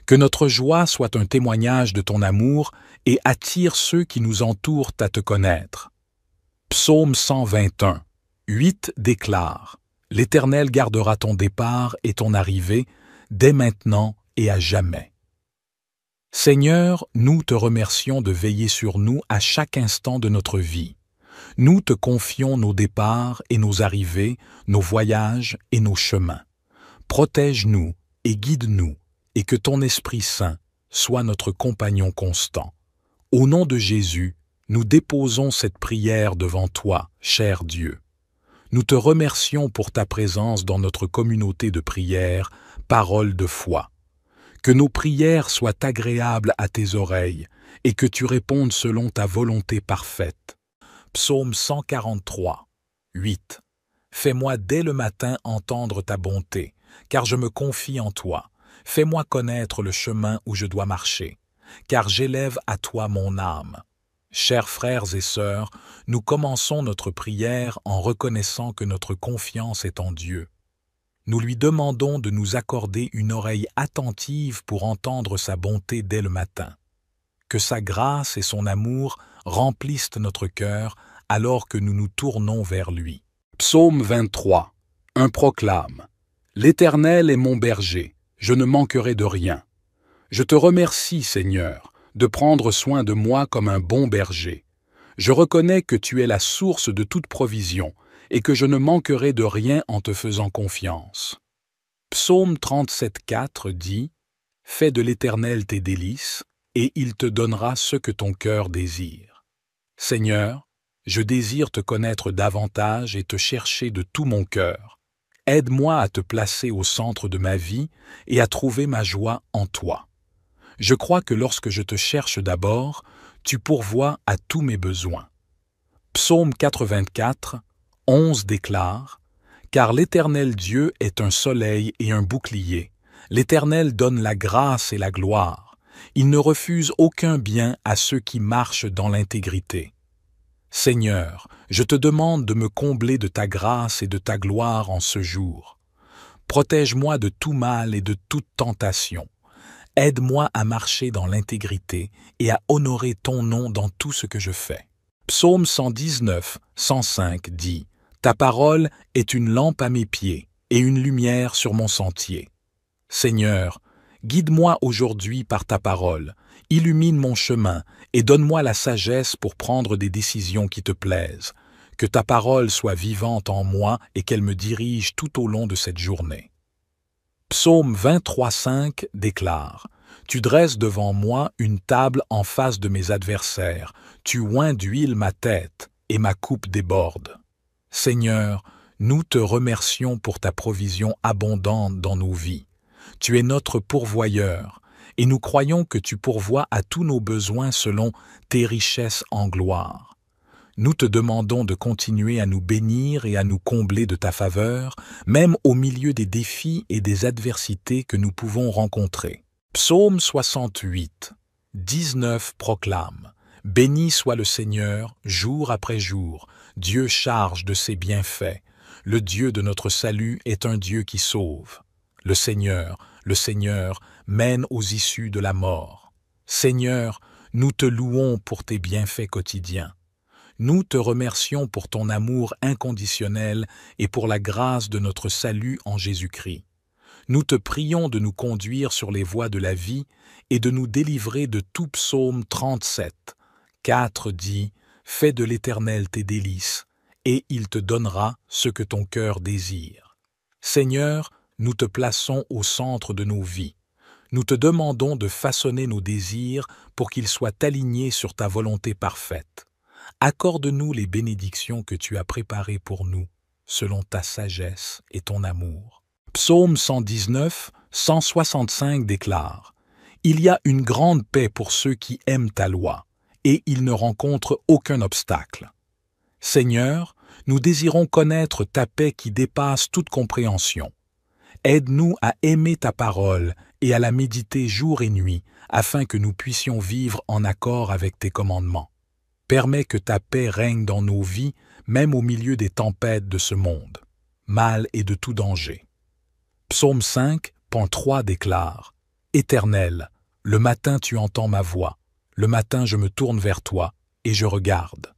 Que notre joie soit un témoignage de ton amour et attire ceux qui nous entourent à te connaître. Psaume 121, 8 déclare « L'Éternel gardera ton départ et ton arrivée, dès maintenant et à jamais. » Seigneur, nous te remercions de veiller sur nous à chaque instant de notre vie. Nous te confions nos départs et nos arrivées, nos voyages et nos chemins. Protège-nous et guide-nous, et que ton Esprit Saint soit notre compagnon constant. Au nom de Jésus, nous déposons cette prière devant toi, cher Dieu. Nous te remercions pour ta présence dans notre communauté de prière, parole de foi. Que nos prières soient agréables à tes oreilles et que tu répondes selon ta volonté parfaite. Psaume 143, 8. Fais-moi dès le matin entendre ta bonté, car je me confie en toi. Fais-moi connaître le chemin où je dois marcher, car j'élève à toi mon âme. Chers frères et sœurs, nous commençons notre prière en reconnaissant que notre confiance est en Dieu. Nous lui demandons de nous accorder une oreille attentive pour entendre sa bonté dès le matin. Que sa grâce et son amour remplissent notre cœur alors que nous nous tournons vers lui. Psaume 23, un proclame « L'Éternel est mon berger, je ne manquerai de rien. Je te remercie, Seigneur, de prendre soin de moi comme un bon berger. Je reconnais que tu es la source de toute provision, et que je ne manquerai de rien en te faisant confiance. » Psaume 37,4 dit « Fais de l'Éternel tes délices, et il te donnera ce que ton cœur désire. » Seigneur, je désire te connaître davantage et te chercher de tout mon cœur. Aide-moi à te placer au centre de ma vie et à trouver ma joie en toi. Je crois que lorsque je te cherche d'abord, tu pourvois à tous mes besoins. Psaume 84, 11 déclare « Car l'Éternel Dieu est un soleil et un bouclier. L'Éternel donne la grâce et la gloire. Il ne refuse aucun bien à ceux qui marchent dans l'intégrité. » Seigneur, je te demande de me combler de ta grâce et de ta gloire en ce jour. Protège-moi de tout mal et de toute tentation. Aide-moi à marcher dans l'intégrité et à honorer ton nom dans tout ce que je fais. Psaume 119, 105 dit « Ta parole est une lampe à mes pieds et une lumière sur mon sentier. » Seigneur, guide-moi aujourd'hui par ta parole, illumine mon chemin et donne-moi la sagesse pour prendre des décisions qui te plaisent. Que ta parole soit vivante en moi et qu'elle me dirige tout au long de cette journée. Psaume 23, 5 déclare « Tu dresses devant moi une table en face de mes adversaires, tu oins d'huile ma tête et ma coupe déborde. » Seigneur, nous te remercions pour ta provision abondante dans nos vies. Tu es notre pourvoyeur, et nous croyons que tu pourvois à tous nos besoins selon tes richesses en gloire. Nous te demandons de continuer à nous bénir et à nous combler de ta faveur, même au milieu des défis et des adversités que nous pouvons rencontrer. Psaume 68, 19 proclame « Béni soit le Seigneur, jour après jour, Dieu charge de ses bienfaits. Le Dieu de notre salut est un Dieu qui sauve. Le Seigneur, mène aux issues de la mort. Seigneur, nous te louons pour tes bienfaits quotidiens. Nous te remercions pour ton amour inconditionnel et pour la grâce de notre salut en Jésus-Christ. Nous te prions de nous conduire sur les voies de la vie et de nous délivrer de tout. Psaume 37, 4 dit « Fais de l'Éternel tes délices, et il te donnera ce que ton cœur désire. » Seigneur, nous te plaçons au centre de nos vies. Nous te demandons de façonner nos désirs pour qu'ils soient alignés sur ta volonté parfaite. Accorde-nous les bénédictions que tu as préparées pour nous, selon ta sagesse et ton amour. Psaume 119, 165 déclare « Il y a une grande paix pour ceux qui aiment ta loi, et ils ne rencontrent aucun obstacle. » Seigneur, nous désirons connaître ta paix qui dépasse toute compréhension. Aide-nous à aimer ta parole et à la méditer jour et nuit, afin que nous puissions vivre en accord avec tes commandements. Permets que ta paix règne dans nos vies, même au milieu des tempêtes de ce monde, mal et de tout danger. Psaume 5.3 déclare « Éternel, le matin tu entends ma voix, le matin je me tourne vers toi et je regarde.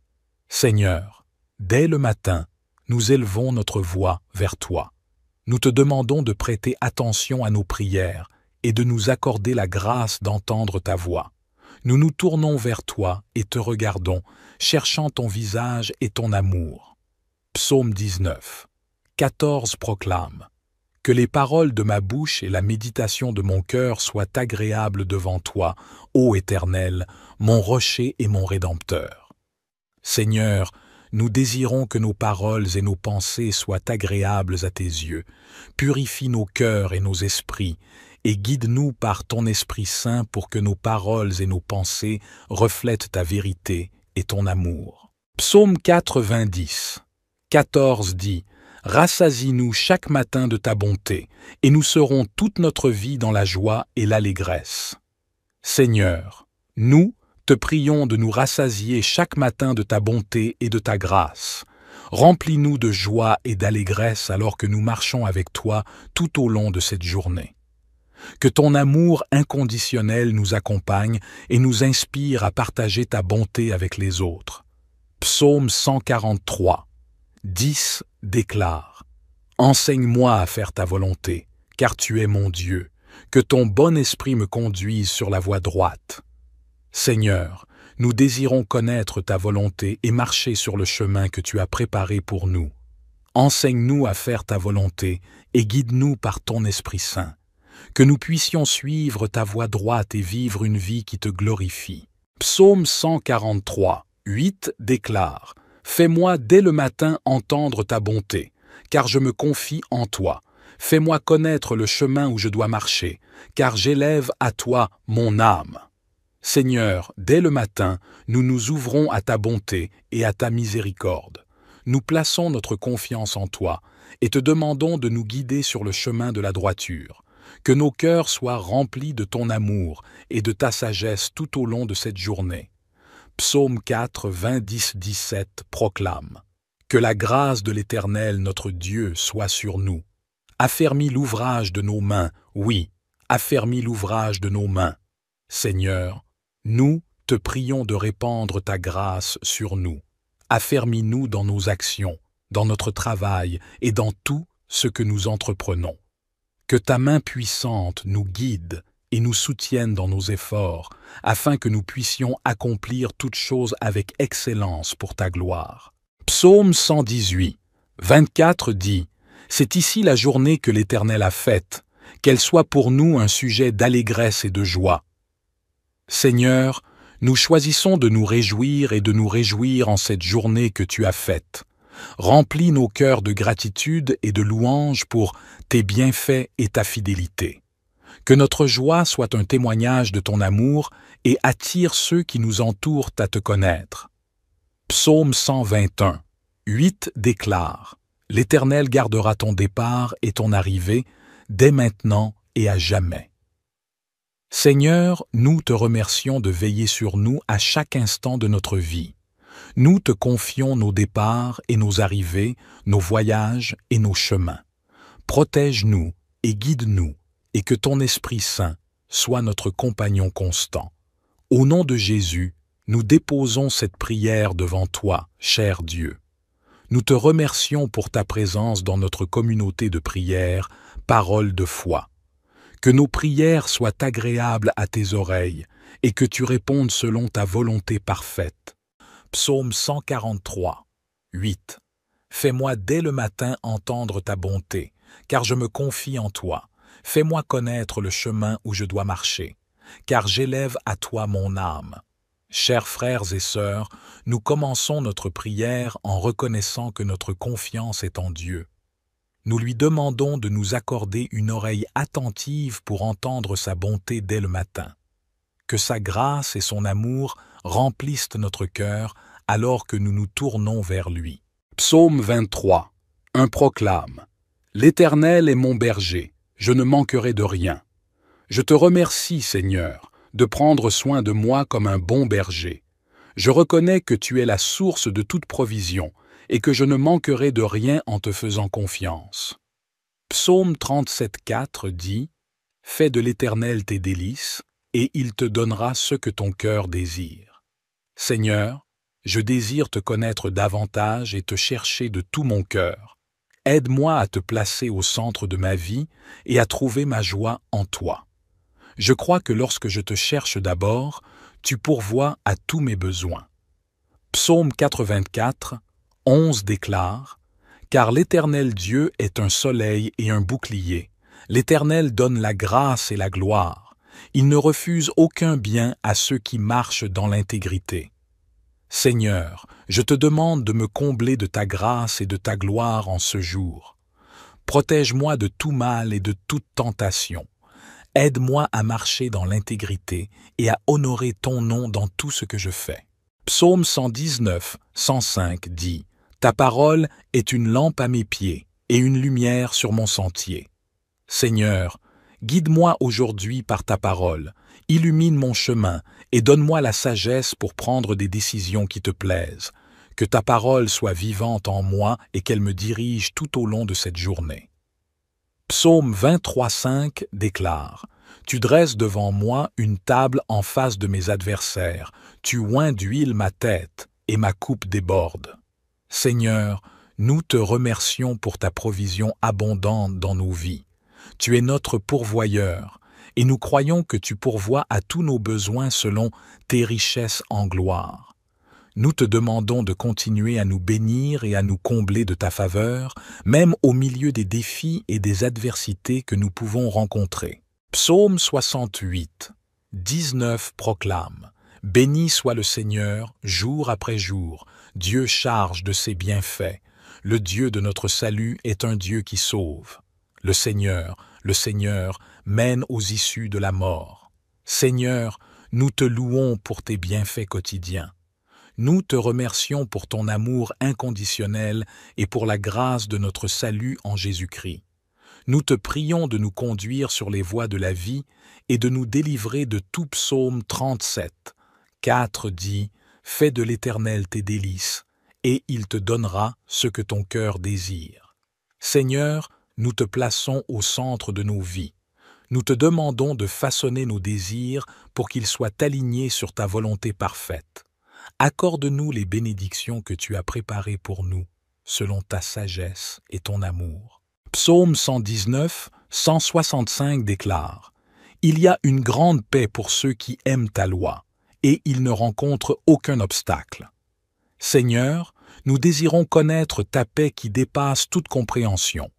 Seigneur, dès le matin, nous élevons notre voix vers toi. Nous te demandons de prêter attention à nos prières et de nous accorder la grâce d'entendre ta voix. Nous nous tournons vers toi et te regardons, cherchant ton visage et ton amour. » Psaume 19, 14 proclame « Que les paroles de ma bouche et la méditation de mon cœur soient agréables devant toi, ô Éternel, mon rocher et mon Rédempteur. » Seigneur, nous désirons que nos paroles et nos pensées soient agréables à tes yeux. Purifie nos cœurs et nos esprits, et guide-nous par ton Esprit Saint pour que nos paroles et nos pensées reflètent ta vérité et ton amour. Psaume 90, 14 dit « Rassasie-nous chaque matin de ta bonté, et nous serons toute notre vie dans la joie et l'allégresse. » Seigneur, nous te prions de nous rassasier chaque matin de ta bonté et de ta grâce. Remplis-nous de joie et d'allégresse alors que nous marchons avec toi tout au long de cette journée. Que ton amour inconditionnel nous accompagne et nous inspire à partager ta bonté avec les autres. Psaume 143, 10 déclare « Enseigne-moi à faire ta volonté, car tu es mon Dieu. Que ton bon esprit me conduise sur la voie droite. » Seigneur, nous désirons connaître ta volonté et marcher sur le chemin que tu as préparé pour nous. Enseigne-nous à faire ta volonté et guide-nous par ton Esprit Saint. Que nous puissions suivre ta voie droite et vivre une vie qui te glorifie. Psaume 143, 8 déclare « Fais-moi dès le matin entendre ta bonté, car je me confie en toi. Fais-moi connaître le chemin où je dois marcher, car j'élève à toi mon âme. » Seigneur, dès le matin, nous nous ouvrons à ta bonté et à ta miséricorde. Nous plaçons notre confiance en toi et te demandons de nous guider sur le chemin de la droiture. Que nos cœurs soient remplis de ton amour et de ta sagesse tout au long de cette journée. Psaume 4, 20, 10, 17 proclame: Que la grâce de l'Éternel notre Dieu soit sur nous. Affermis l'ouvrage de nos mains, oui, affermis l'ouvrage de nos mains. Seigneur, nous te prions de répandre ta grâce sur nous. Affermis-nous dans nos actions, dans notre travail et dans tout ce que nous entreprenons. Que ta main puissante nous guide et nous soutienne dans nos efforts, afin que nous puissions accomplir toutes choses avec excellence pour ta gloire. Psaume 118, 24 dit: C'est ici la journée que l'Éternel a faite, qu'elle soit pour nous un sujet d'allégresse et de joie. Seigneur, nous choisissons de nous réjouir et de nous réjouir en cette journée que tu as faite. Remplis nos cœurs de gratitude et de louange pour tes bienfaits et ta fidélité. Que notre joie soit un témoignage de ton amour et attire ceux qui nous entourent à te connaître. Psaume 121, 8 déclare: L'Éternel gardera ton départ et ton arrivée, dès maintenant et à jamais. Seigneur, nous te remercions de veiller sur nous à chaque instant de notre vie. Nous te confions nos départs et nos arrivées, nos voyages et nos chemins. Protège-nous et guide-nous, et que ton Esprit Saint soit notre compagnon constant. Au nom de Jésus, nous déposons cette prière devant toi, cher Dieu. Nous te remercions pour ta présence dans notre communauté de prière, parole de foi. Que nos prières soient agréables à tes oreilles et que tu répondes selon ta volonté parfaite. Psaume 143, 8. Fais-moi dès le matin entendre ta bonté, car je me confie en toi. Fais-moi connaître le chemin où je dois marcher, car j'élève à toi mon âme. Chers frères et sœurs, nous commençons notre prière en reconnaissant que notre confiance est en Dieu. Nous lui demandons de nous accorder une oreille attentive pour entendre sa bonté dès le matin. Que sa grâce et son amour remplissent notre cœur alors que nous nous tournons vers lui. Psaume 23, un proclame: L'Éternel est mon berger, je ne manquerai de rien. Je te remercie, Seigneur, de prendre soin de moi comme un bon berger. Je reconnais que tu es la source de toute provision et que je ne manquerai de rien en te faisant confiance. Psaume 37,4 dit: Fais de l'Éternel tes délices, et il te donnera ce que ton cœur désire. Seigneur, je désire te connaître davantage et te chercher de tout mon cœur. Aide-moi à te placer au centre de ma vie et à trouver ma joie en toi. Je crois que lorsque je te cherche d'abord, tu pourvois à tous mes besoins. Psaume 84, 11 déclare: Car l'Éternel Dieu est un soleil et un bouclier. L'Éternel donne la grâce et la gloire. Il ne refuse aucun bien à ceux qui marchent dans l'intégrité. Seigneur, je te demande de me combler de ta grâce et de ta gloire en ce jour. Protège-moi de tout mal et de toute tentation. Aide-moi à marcher dans l'intégrité et à honorer ton nom dans tout ce que je fais. Psaume 119, 105 dit: Ta parole est une lampe à mes pieds et une lumière sur mon sentier. Seigneur, guide-moi aujourd'hui par ta parole, illumine mon chemin et donne-moi la sagesse pour prendre des décisions qui te plaisent. Que ta parole soit vivante en moi et qu'elle me dirige tout au long de cette journée. Psaume 23,5 déclare: Tu dresses devant moi une table en face de mes adversaires, tu oins d'huile ma tête et ma coupe déborde. Seigneur, nous te remercions pour ta provision abondante dans nos vies. Tu es notre pourvoyeur, et nous croyons que tu pourvois à tous nos besoins selon tes richesses en gloire. Nous te demandons de continuer à nous bénir et à nous combler de ta faveur, même au milieu des défis et des adversités que nous pouvons rencontrer. Psaume 68, 19 proclame: Béni soit le Seigneur, jour après jour, Dieu charge de ses bienfaits. Le Dieu de notre salut est un Dieu qui sauve. Le Seigneur, mène aux issues de la mort. Seigneur, nous te louons pour tes bienfaits quotidiens. Nous te remercions pour ton amour inconditionnel et pour la grâce de notre salut en Jésus-Christ. Nous te prions de nous conduire sur les voies de la vie et de nous délivrer de tout. Psaume 37, 4 dit « Fais de l'Éternel tes délices, et il te donnera ce que ton cœur désire. » Seigneur, nous te plaçons au centre de nos vies. Nous te demandons de façonner nos désirs pour qu'ils soient alignés sur ta volonté parfaite. Accorde-nous les bénédictions que tu as préparées pour nous, selon ta sagesse et ton amour. Psaume 119, 165 déclare « Il y a une grande paix pour ceux qui aiment ta loi, et ils ne rencontrent aucun obstacle. » Seigneur, nous désirons connaître ta paix qui dépasse toute compréhension.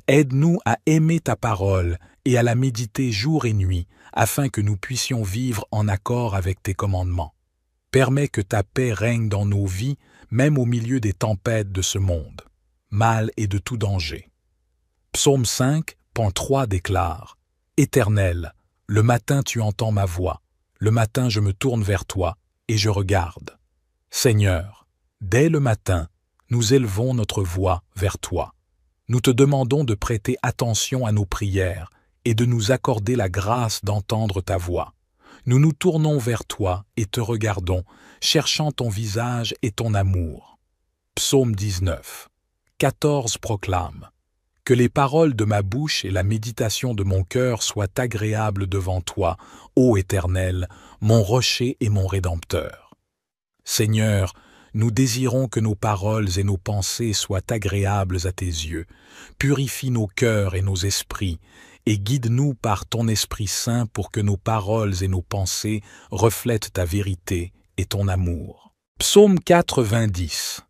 Aide-nous à aimer ta parole et à la méditer jour et nuit, afin que nous puissions vivre en accord avec tes commandements. Permets que ta paix règne dans nos vies, même au milieu des tempêtes de ce monde, mal et de tout danger. Psaume 5.3 déclare « Éternel, le matin tu entends ma voix, le matin je me tourne vers toi et je regarde. Seigneur, dès le matin, nous élevons notre voix vers toi. Nous te demandons de prêter attention à nos prières et de nous accorder la grâce d'entendre ta voix. Nous nous tournons vers toi et te regardons, cherchant ton visage et ton amour. » Psaume 19, 14 proclame « Que les paroles de ma bouche et la méditation de mon cœur soient agréables devant toi, ô Éternel, mon rocher et mon Rédempteur. » Seigneur, nous désirons que nos paroles et nos pensées soient agréables à tes yeux. Purifie nos cœurs et nos esprits, et guide-nous par ton Esprit Saint pour que nos paroles et nos pensées reflètent ta vérité et ton amour. Psaume 90,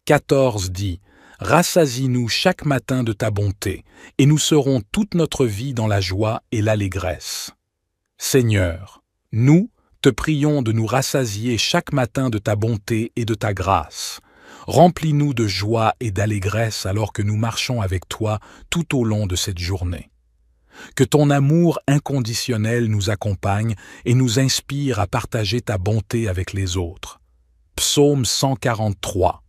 14 dit « Rassasie-nous chaque matin de ta bonté, et nous serons toute notre vie dans la joie et l'allégresse. » Seigneur, nous te prions de nous rassasier chaque matin de ta bonté et de ta grâce. Remplis-nous de joie et d'allégresse alors que nous marchons avec toi tout au long de cette journée. Que ton amour inconditionnel nous accompagne et nous inspire à partager ta bonté avec les autres. Psaume 143,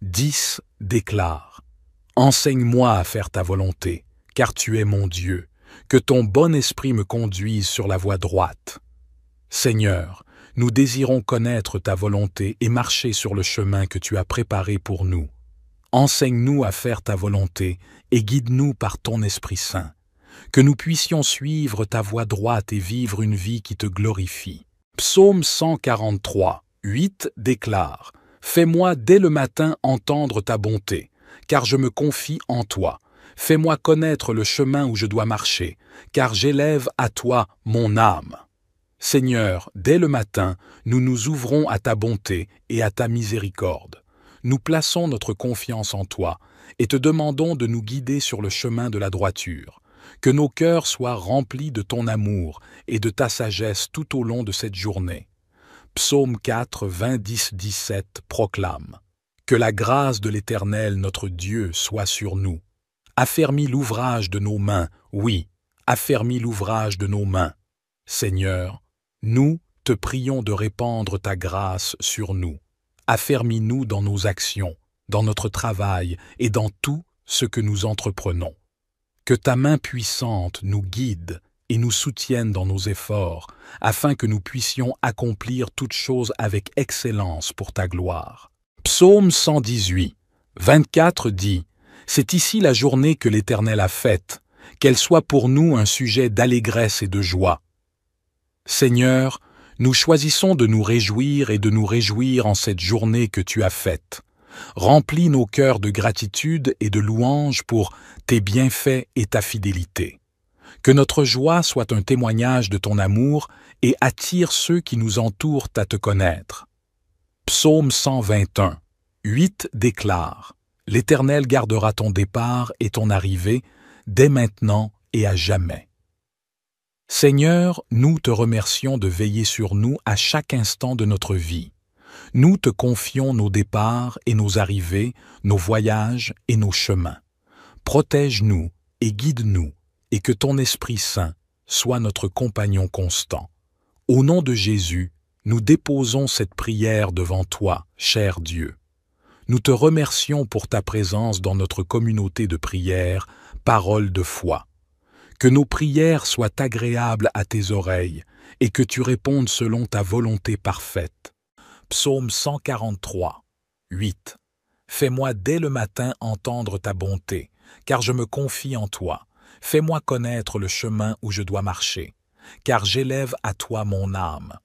10 déclare « Enseigne-moi à faire ta volonté, car tu es mon Dieu. Que ton bon esprit me conduise sur la voie droite. » Seigneur, nous désirons connaître ta volonté et marcher sur le chemin que tu as préparé pour nous. Enseigne-nous à faire ta volonté et guide-nous par ton Esprit Saint. Que nous puissions suivre ta voie droite et vivre une vie qui te glorifie. Psaume 143, 8 déclare « Fais-moi dès le matin entendre ta bonté, car je me confie en toi. Fais-moi connaître le chemin où je dois marcher, car j'élève à toi mon âme. » Seigneur, dès le matin, nous nous ouvrons à ta bonté et à ta miséricorde. Nous plaçons notre confiance en toi et te demandons de nous guider sur le chemin de la droiture. Que nos cœurs soient remplis de ton amour et de ta sagesse tout au long de cette journée. Psaume 4, 20, 10, 17 proclame « Que la grâce de l'Éternel notre Dieu soit sur nous. Affermis l'ouvrage de nos mains, oui, affermis l'ouvrage de nos mains. Seigneur, nous te prions de répandre ta grâce sur nous. Affermis-nous dans nos actions, dans notre travail et dans tout ce que nous entreprenons. Que ta main puissante nous guide et nous soutienne dans nos efforts, afin que nous puissions accomplir toutes choses avec excellence pour ta gloire. » Psaume 118, 24 dit « C'est ici la journée que l'Éternel a faite, qu'elle soit pour nous un sujet d'allégresse et de joie. » Seigneur, nous choisissons de nous réjouir et de nous réjouir en cette journée que tu as faite. Remplis nos cœurs de gratitude et de louange pour tes bienfaits et ta fidélité. Que notre joie soit un témoignage de ton amour et attire ceux qui nous entourent à te connaître. Psaume 121, 8 déclare « L'Éternel gardera ton départ et ton arrivée, dès maintenant et à jamais. » Seigneur, nous te remercions de veiller sur nous à chaque instant de notre vie. Nous te confions nos départs et nos arrivées, nos voyages et nos chemins. Protège-nous et guide-nous, et que ton Esprit Saint soit notre compagnon constant. Au nom de Jésus, nous déposons cette prière devant toi, cher Dieu. Nous te remercions pour ta présence dans notre communauté de prière, parole de foi. Que nos prières soient agréables à tes oreilles et que tu répondes selon ta volonté parfaite. Psaume 143, 8. Fais-moi dès le matin entendre ta bonté, car je me confie en toi. Fais-moi connaître le chemin où je dois marcher, car j'élève à toi mon âme.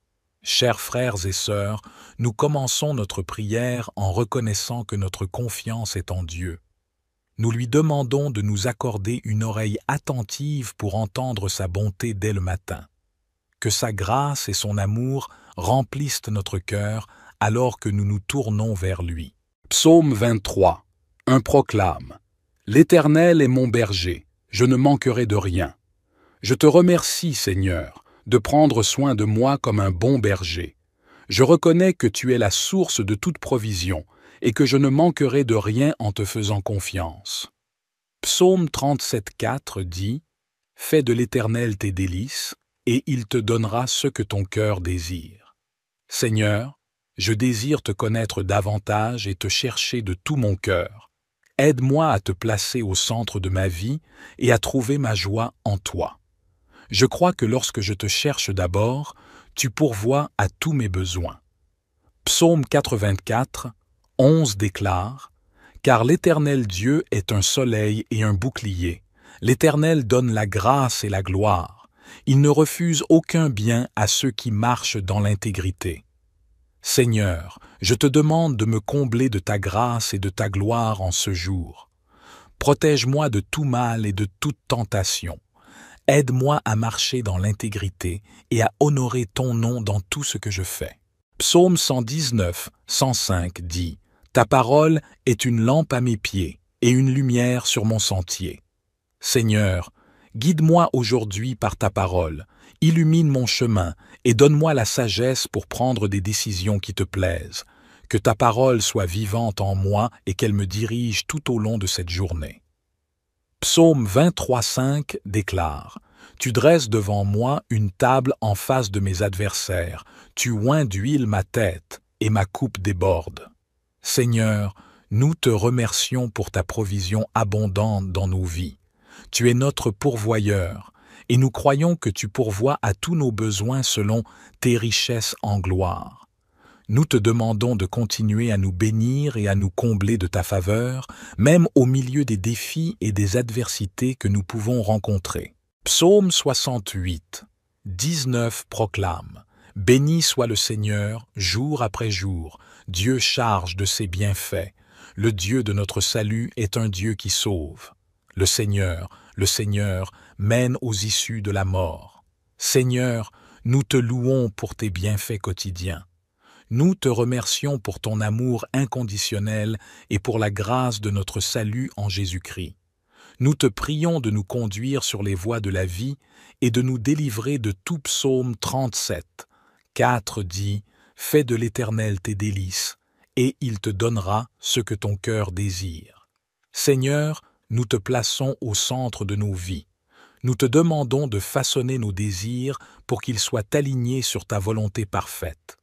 Chers frères et sœurs, nous commençons notre prière en reconnaissant que notre confiance est en Dieu. Nous lui demandons de nous accorder une oreille attentive pour entendre sa bonté dès le matin. Que sa grâce et son amour remplissent notre cœur alors que nous nous tournons vers lui. Psaume 23, un proclame. L'Éternel est mon berger, je ne manquerai de rien. Je te remercie, Seigneur, de prendre soin de moi comme un bon berger. Je reconnais que tu es la source de toute provision et que je ne manquerai de rien en te faisant confiance. Psaume 37,4 dit « Fais de l'Éternel tes délices, et il te donnera ce que ton cœur désire. » Seigneur, je désire te connaître davantage et te chercher de tout mon cœur. Aide-moi à te placer au centre de ma vie et à trouver ma joie en toi. Je crois que lorsque je te cherche d'abord, tu pourvois à tous mes besoins. Psaume 84, 11 déclare « Car l'Éternel Dieu est un soleil et un bouclier. L'Éternel donne la grâce et la gloire. Il ne refuse aucun bien à ceux qui marchent dans l'intégrité. » Seigneur, je te demande de me combler de ta grâce et de ta gloire en ce jour. Protège-moi de tout mal et de toute tentation. Aide-moi à marcher dans l'intégrité et à honorer ton nom dans tout ce que je fais. Psaume 119, 105 dit « Ta parole est une lampe à mes pieds et une lumière sur mon sentier. » Seigneur, guide-moi aujourd'hui par ta parole, illumine mon chemin et donne-moi la sagesse pour prendre des décisions qui te plaisent. Que ta parole soit vivante en moi et qu'elle me dirige tout au long de cette journée. Psaume 23,5 déclare « Tu dresses devant moi une table en face de mes adversaires, tu oins d'huile ma tête, et ma coupe déborde. » Seigneur, nous te remercions pour ta provision abondante dans nos vies. Tu es notre pourvoyeur, et nous croyons que tu pourvois à tous nos besoins selon tes richesses en gloire. Nous te demandons de continuer à nous bénir et à nous combler de ta faveur, même au milieu des défis et des adversités que nous pouvons rencontrer. Psaume 68, 19 proclame « Béni soit le Seigneur, jour après jour, Dieu charge de ses bienfaits. Le Dieu de notre salut est un Dieu qui sauve. Le Seigneur, mène aux issues de la mort. Seigneur, nous te louons pour tes bienfaits quotidiens. Nous te remercions pour ton amour inconditionnel et pour la grâce de notre salut en Jésus-Christ. Nous te prions de nous conduire sur les voies de la vie et de nous délivrer de tout. Psaume 37, 4 dit « Fais de l'Éternel tes délices, et il te donnera ce que ton cœur désire. » Seigneur, nous te plaçons au centre de nos vies. Nous te demandons de façonner nos désirs pour qu'ils soient alignés sur ta volonté parfaite.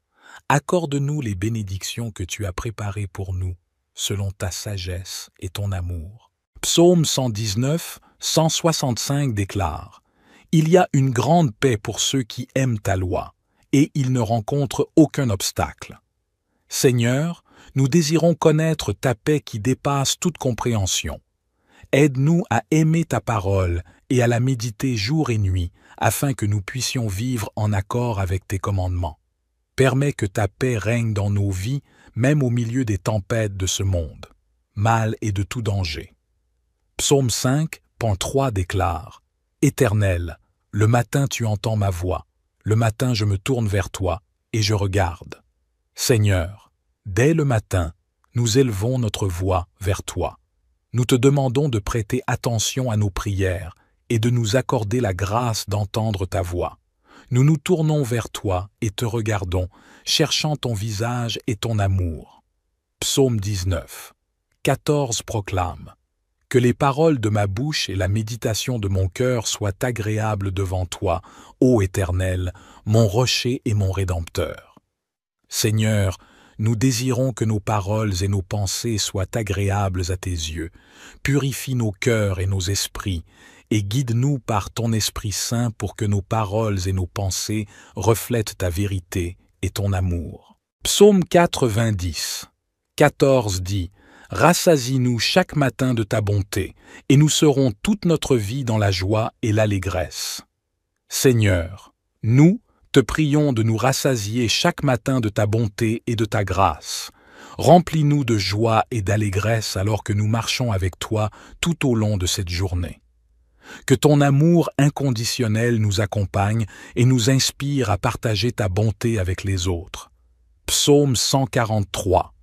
Accorde-nous les bénédictions que tu as préparées pour nous, selon ta sagesse et ton amour. Psaume 119, 165 déclare « Il y a une grande paix pour ceux qui aiment ta loi, et ils ne rencontrent aucun obstacle. » Seigneur, nous désirons connaître ta paix qui dépasse toute compréhension. Aide-nous à aimer ta parole et à la méditer jour et nuit, afin que nous puissions vivre en accord avec tes commandements. Permets que ta paix règne dans nos vies, même au milieu des tempêtes de ce monde, mal et de tout danger. Psaume 5.3 déclare « Éternel, le matin tu entends ma voix, le matin je me tourne vers toi et je regarde. Seigneur, dès le matin, nous élevons notre voix vers toi. Nous te demandons de prêter attention à nos prières et de nous accorder la grâce d'entendre ta voix. Nous nous tournons vers toi et te regardons, cherchant ton visage et ton amour. Psaume 19, 14 proclame Que les paroles de ma bouche et la méditation de mon cœur soient agréables devant toi, ô Éternel, mon rocher et mon Rédempteur. Seigneur, nous désirons que nos paroles et nos pensées soient agréables à tes yeux. Purifie nos cœurs et nos esprits, et guide-nous par ton Esprit Saint pour que nos paroles et nos pensées reflètent ta vérité et ton amour. Psaume 90, 14 dit « Rassasie-nous chaque matin de ta bonté, et nous serons toute notre vie dans la joie et l'allégresse. » Seigneur, nous te prions de nous rassasier chaque matin de ta bonté et de ta grâce. Remplis-nous de joie et d'allégresse alors que nous marchons avec toi tout au long de cette journée. Que ton amour inconditionnel nous accompagne et nous inspire à partager ta bonté avec les autres. Psaume 143,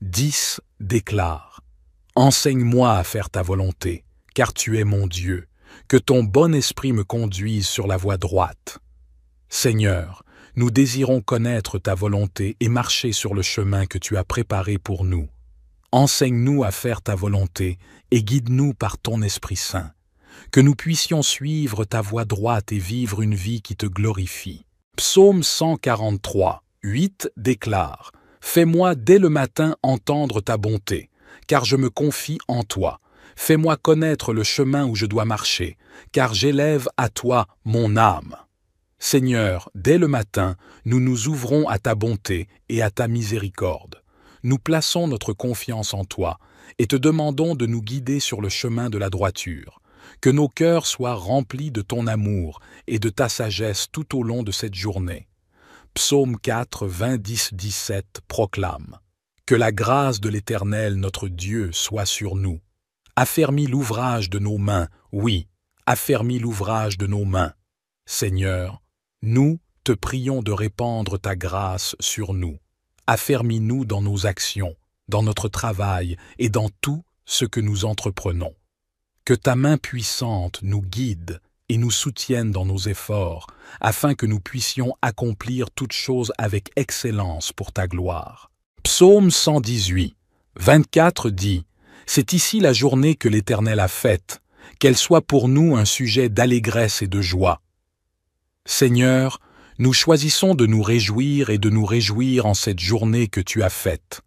10 déclare « Enseigne-moi à faire ta volonté, car tu es mon Dieu. Que ton bon esprit me conduise sur la voie droite. » Seigneur, nous désirons connaître ta volonté et marcher sur le chemin que tu as préparé pour nous. Enseigne-nous à faire ta volonté et guide-nous par ton Esprit Saint. Que nous puissions suivre ta voie droite et vivre une vie qui te glorifie. Psaume 143, 8 déclare « Fais-moi dès le matin entendre ta bonté, car je me confie en toi. Fais-moi connaître le chemin où je dois marcher, car j'élève à toi mon âme. » Seigneur, dès le matin, nous nous ouvrons à ta bonté et à ta miséricorde. Nous plaçons notre confiance en toi et te demandons de nous guider sur le chemin de la droiture. Que nos cœurs soient remplis de ton amour et de ta sagesse tout au long de cette journée. Psaume 4, 20, 10, 17 proclame « Que la grâce de l'Éternel notre Dieu soit sur nous. Affermis l'ouvrage de nos mains, oui, affermis l'ouvrage de nos mains. Seigneur, nous te prions de répandre ta grâce sur nous. Affermis-nous dans nos actions, dans notre travail et dans tout ce que nous entreprenons. Que ta main puissante nous guide et nous soutienne dans nos efforts, afin que nous puissions accomplir toutes choses avec excellence pour ta gloire. Psaume 118, 24 dit « C'est ici la journée que l'Éternel a faite, qu'elle soit pour nous un sujet d'allégresse et de joie. » Seigneur, nous choisissons de nous réjouir et de nous réjouir en cette journée que tu as faite.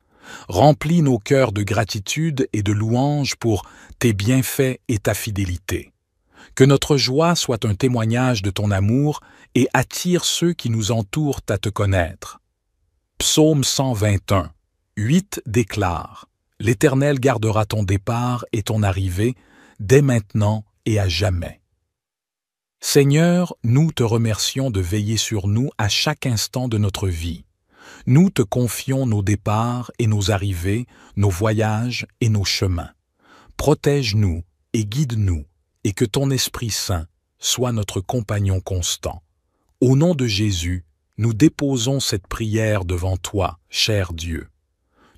Remplis nos cœurs de gratitude et de louange pour tes bienfaits et ta fidélité. Que notre joie soit un témoignage de ton amour et attire ceux qui nous entourent à te connaître. Psaume 121, 8 déclare « L'Éternel gardera ton départ et ton arrivée, dès maintenant et à jamais. » Seigneur, nous te remercions de veiller sur nous à chaque instant de notre vie. Nous te confions nos départs et nos arrivées, nos voyages et nos chemins. Protège-nous et guide-nous, et que ton Esprit Saint soit notre compagnon constant. Au nom de Jésus, nous déposons cette prière devant toi, cher Dieu.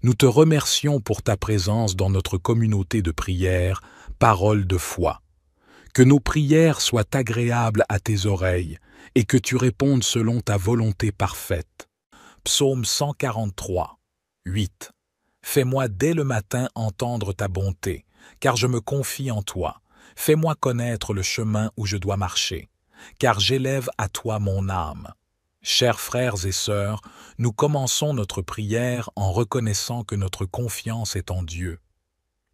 Nous te remercions pour ta présence dans notre communauté de prière, parole de foi. Que nos prières soient agréables à tes oreilles et que tu répondes selon ta volonté parfaite. Psaume 143, 8. Fais-moi dès le matin entendre ta bonté, car je me confie en toi. Fais-moi connaître le chemin où je dois marcher, car j'élève à toi mon âme. Chers frères et sœurs, nous commençons notre prière en reconnaissant que notre confiance est en Dieu.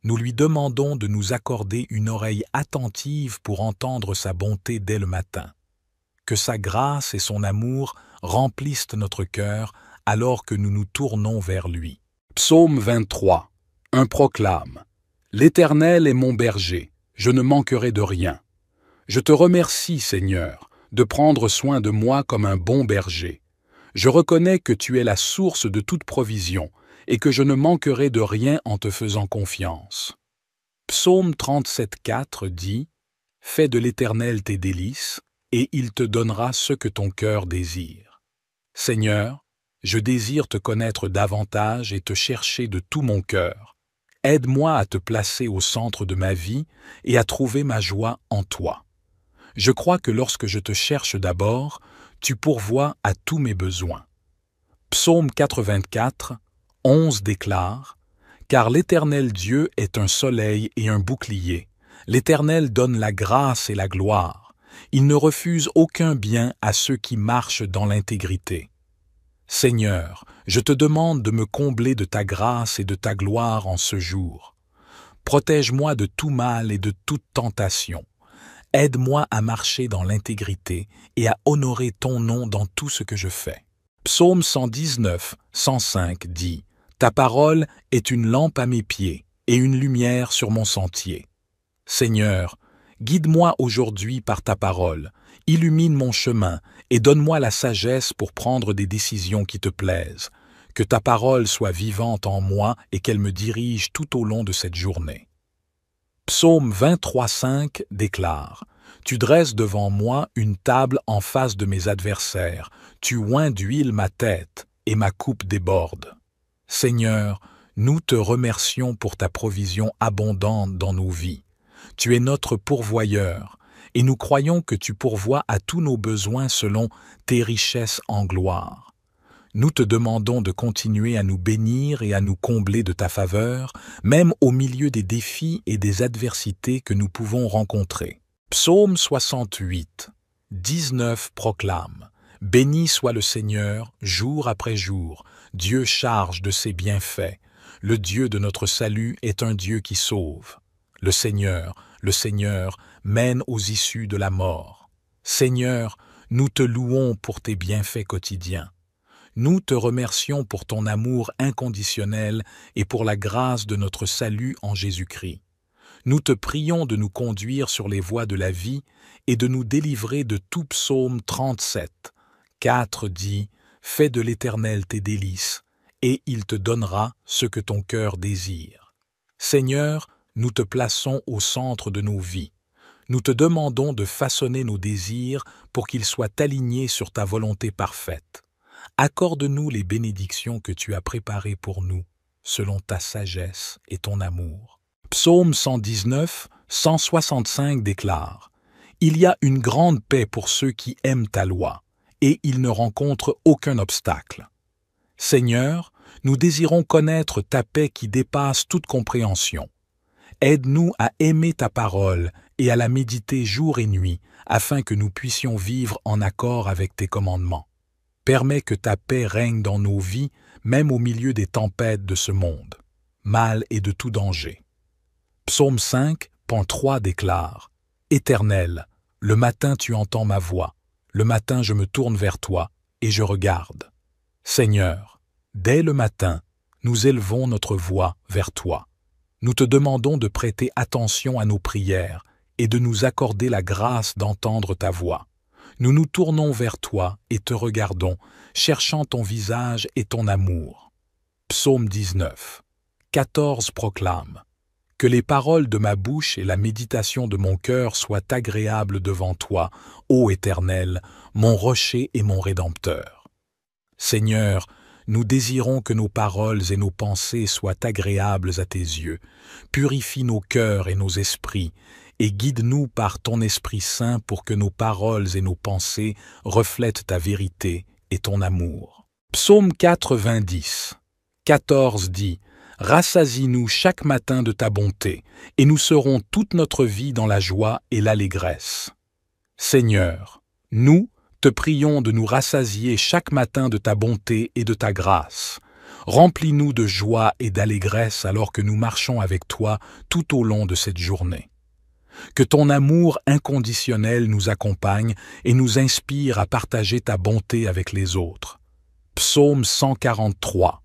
Nous lui demandons de nous accorder une oreille attentive pour entendre sa bonté dès le matin. Que sa grâce et son amour remplissent notre cœur alors que nous nous tournons vers lui. Psaume 23, un proclame « L'Éternel est mon berger, je ne manquerai de rien. Je te remercie, Seigneur, de prendre soin de moi comme un bon berger. Je reconnais que tu es la source de toute provision, et que je ne manquerai de rien en te faisant confiance. » Psaume 37,4 dit « Fais de l'Éternel tes délices, et il te donnera ce que ton cœur désire. » Seigneur, je désire te connaître davantage et te chercher de tout mon cœur. Aide-moi à te placer au centre de ma vie et à trouver ma joie en toi. Je crois que lorsque je te cherche d'abord, tu pourvois à tous mes besoins. Psaume 84, 11 déclare « Car l'Éternel Dieu est un soleil et un bouclier. L'Éternel donne la grâce et la gloire. Il ne refuse aucun bien à ceux qui marchent dans l'intégrité. Seigneur, je te demande de me combler de ta grâce et de ta gloire en ce jour. Protège-moi de tout mal et de toute tentation. Aide-moi à marcher dans l'intégrité et à honorer ton nom dans tout ce que je fais. Psaume 119, 105 dit « Ta parole est une lampe à mes pieds et une lumière sur mon sentier. » Seigneur, guide-moi aujourd'hui par ta parole, illumine mon chemin et donne-moi la sagesse pour prendre des décisions qui te plaisent. Que ta parole soit vivante en moi et qu'elle me dirige tout au long de cette journée. Psaume 23,5 déclare « Tu dresses devant moi une table en face de mes adversaires, tu oins d'huile ma tête et ma coupe déborde. » Seigneur, nous te remercions pour ta provision abondante dans nos vies. Tu es notre pourvoyeur, et nous croyons que tu pourvois à tous nos besoins selon tes richesses en gloire. Nous te demandons de continuer à nous bénir et à nous combler de ta faveur, même au milieu des défis et des adversités que nous pouvons rencontrer. Psaume 68, 19 proclame « Béni soit le Seigneur, jour après jour, Dieu charge de ses bienfaits. Le Dieu de notre salut est un Dieu qui sauve. Le Seigneur, mène aux issues de la mort. Seigneur, nous te louons pour tes bienfaits quotidiens. Nous te remercions pour ton amour inconditionnel et pour la grâce de notre salut en Jésus-Christ. Nous te prions de nous conduire sur les voies de la vie et de nous délivrer de tout psaume 37. 4 dit « Fais de l'Éternel tes délices, et il te donnera ce que ton cœur désire. » Seigneur, nous te plaçons au centre de nos vies. Nous te demandons de façonner nos désirs pour qu'ils soient alignés sur ta volonté parfaite. Accorde-nous les bénédictions que tu as préparées pour nous, selon ta sagesse et ton amour. Psaume 119, 165 déclare « Il y a une grande paix pour ceux qui aiment ta loi, et ils ne rencontrent aucun obstacle. » Seigneur, nous désirons connaître ta paix qui dépasse toute compréhension. Aide-nous à aimer ta parole et à la méditer jour et nuit, afin que nous puissions vivre en accord avec tes commandements. Permets que ta paix règne dans nos vies, même au milieu des tempêtes de ce monde, mal et de tout danger. Psaume 5.3 déclare « Éternel, le matin tu entends ma voix, le matin je me tourne vers toi et je regarde. Seigneur, dès le matin, nous élevons notre voix vers toi. Nous te demandons de prêter attention à nos prières et de nous accorder la grâce d'entendre ta voix. Nous nous tournons vers toi et te regardons, cherchant ton visage et ton amour. » Psaume 19, 14 proclame « Que les paroles de ma bouche et la méditation de mon cœur soient agréables devant toi, ô Éternel, mon rocher et mon Rédempteur. » Seigneur, nous désirons que nos paroles et nos pensées soient agréables à tes yeux. Purifie nos cœurs et nos esprits, et guide-nous par ton Esprit Saint pour que nos paroles et nos pensées reflètent ta vérité et ton amour. Psaume 90, 14 dit « Rassasie-nous chaque matin de ta bonté, et nous serons toute notre vie dans la joie et l'allégresse. » Seigneur, nous te prions de nous rassasier chaque matin de ta bonté et de ta grâce. Remplis-nous de joie et d'allégresse alors que nous marchons avec toi tout au long de cette journée. Que ton amour inconditionnel nous accompagne et nous inspire à partager ta bonté avec les autres. Psaume 143,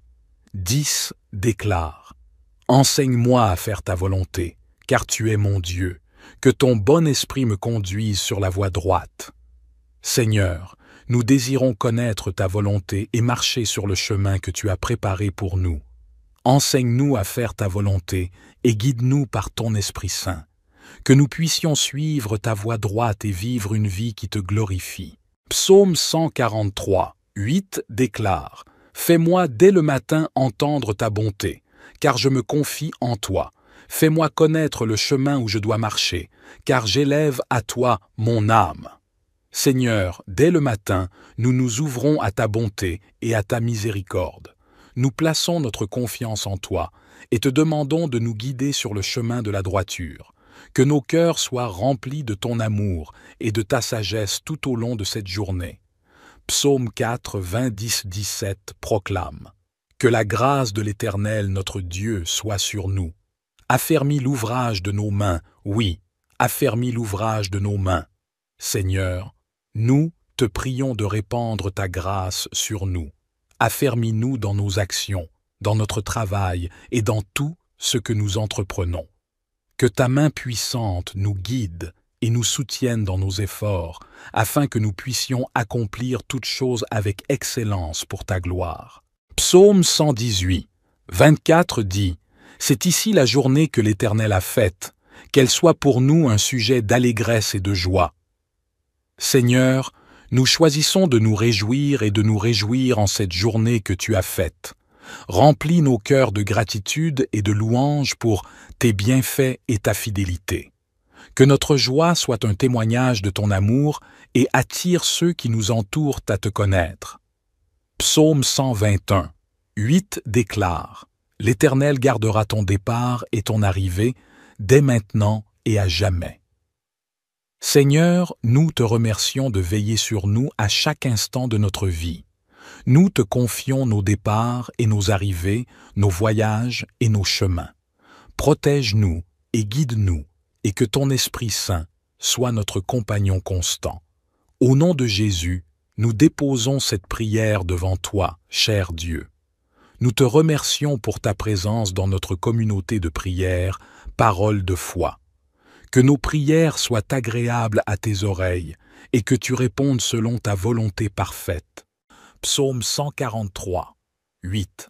10 déclare « Enseigne-moi à faire ta volonté, car tu es mon Dieu. Que ton bon esprit me conduise sur la voie droite. » Seigneur, nous désirons connaître ta volonté et marcher sur le chemin que tu as préparé pour nous. Enseigne-nous à faire ta volonté et guide-nous par ton Esprit Saint. Que nous puissions suivre ta voie droite et vivre une vie qui te glorifie. Psaume 143, 8 déclare « Fais-moi dès le matin entendre ta bonté, car je me confie en toi. Fais-moi connaître le chemin où je dois marcher, car j'élève à toi mon âme. » Seigneur, dès le matin, nous nous ouvrons à ta bonté et à ta miséricorde. Nous plaçons notre confiance en toi et te demandons de nous guider sur le chemin de la droiture. Que nos cœurs soient remplis de ton amour et de ta sagesse tout au long de cette journée. Psaume 4, 20, 10, 17 proclame: Que la grâce de l'Éternel notre Dieu soit sur nous. Affermis l'ouvrage de nos mains, oui, affermis l'ouvrage de nos mains. Seigneur, nous te prions de répandre ta grâce sur nous. Affermis-nous dans nos actions, dans notre travail et dans tout ce que nous entreprenons. Que ta main puissante nous guide et nous soutienne dans nos efforts, afin que nous puissions accomplir toutes choses avec excellence pour ta gloire. Psaume 118, 24 dit: C'est ici la journée que l'Éternel a faite, qu'elle soit pour nous un sujet d'allégresse et de joie. Seigneur, nous choisissons de nous réjouir et de nous réjouir en cette journée que tu as faite. Remplis nos cœurs de gratitude et de louange pour tes bienfaits et ta fidélité. Que notre joie soit un témoignage de ton amour et attire ceux qui nous entourent à te connaître. Psaume 121, 8 déclare: L'Éternel gardera ton départ et ton arrivée, dès maintenant et à jamais. Seigneur, nous te remercions de veiller sur nous à chaque instant de notre vie. Nous te confions nos départs et nos arrivées, nos voyages et nos chemins. Protège-nous et guide-nous, et que ton Esprit Saint soit notre compagnon constant. Au nom de Jésus, nous déposons cette prière devant toi, cher Dieu. Nous te remercions pour ta présence dans notre communauté de prière, parole de foi. Que nos prières soient agréables à tes oreilles et que tu répondes selon ta volonté parfaite. Psaume 143, 8.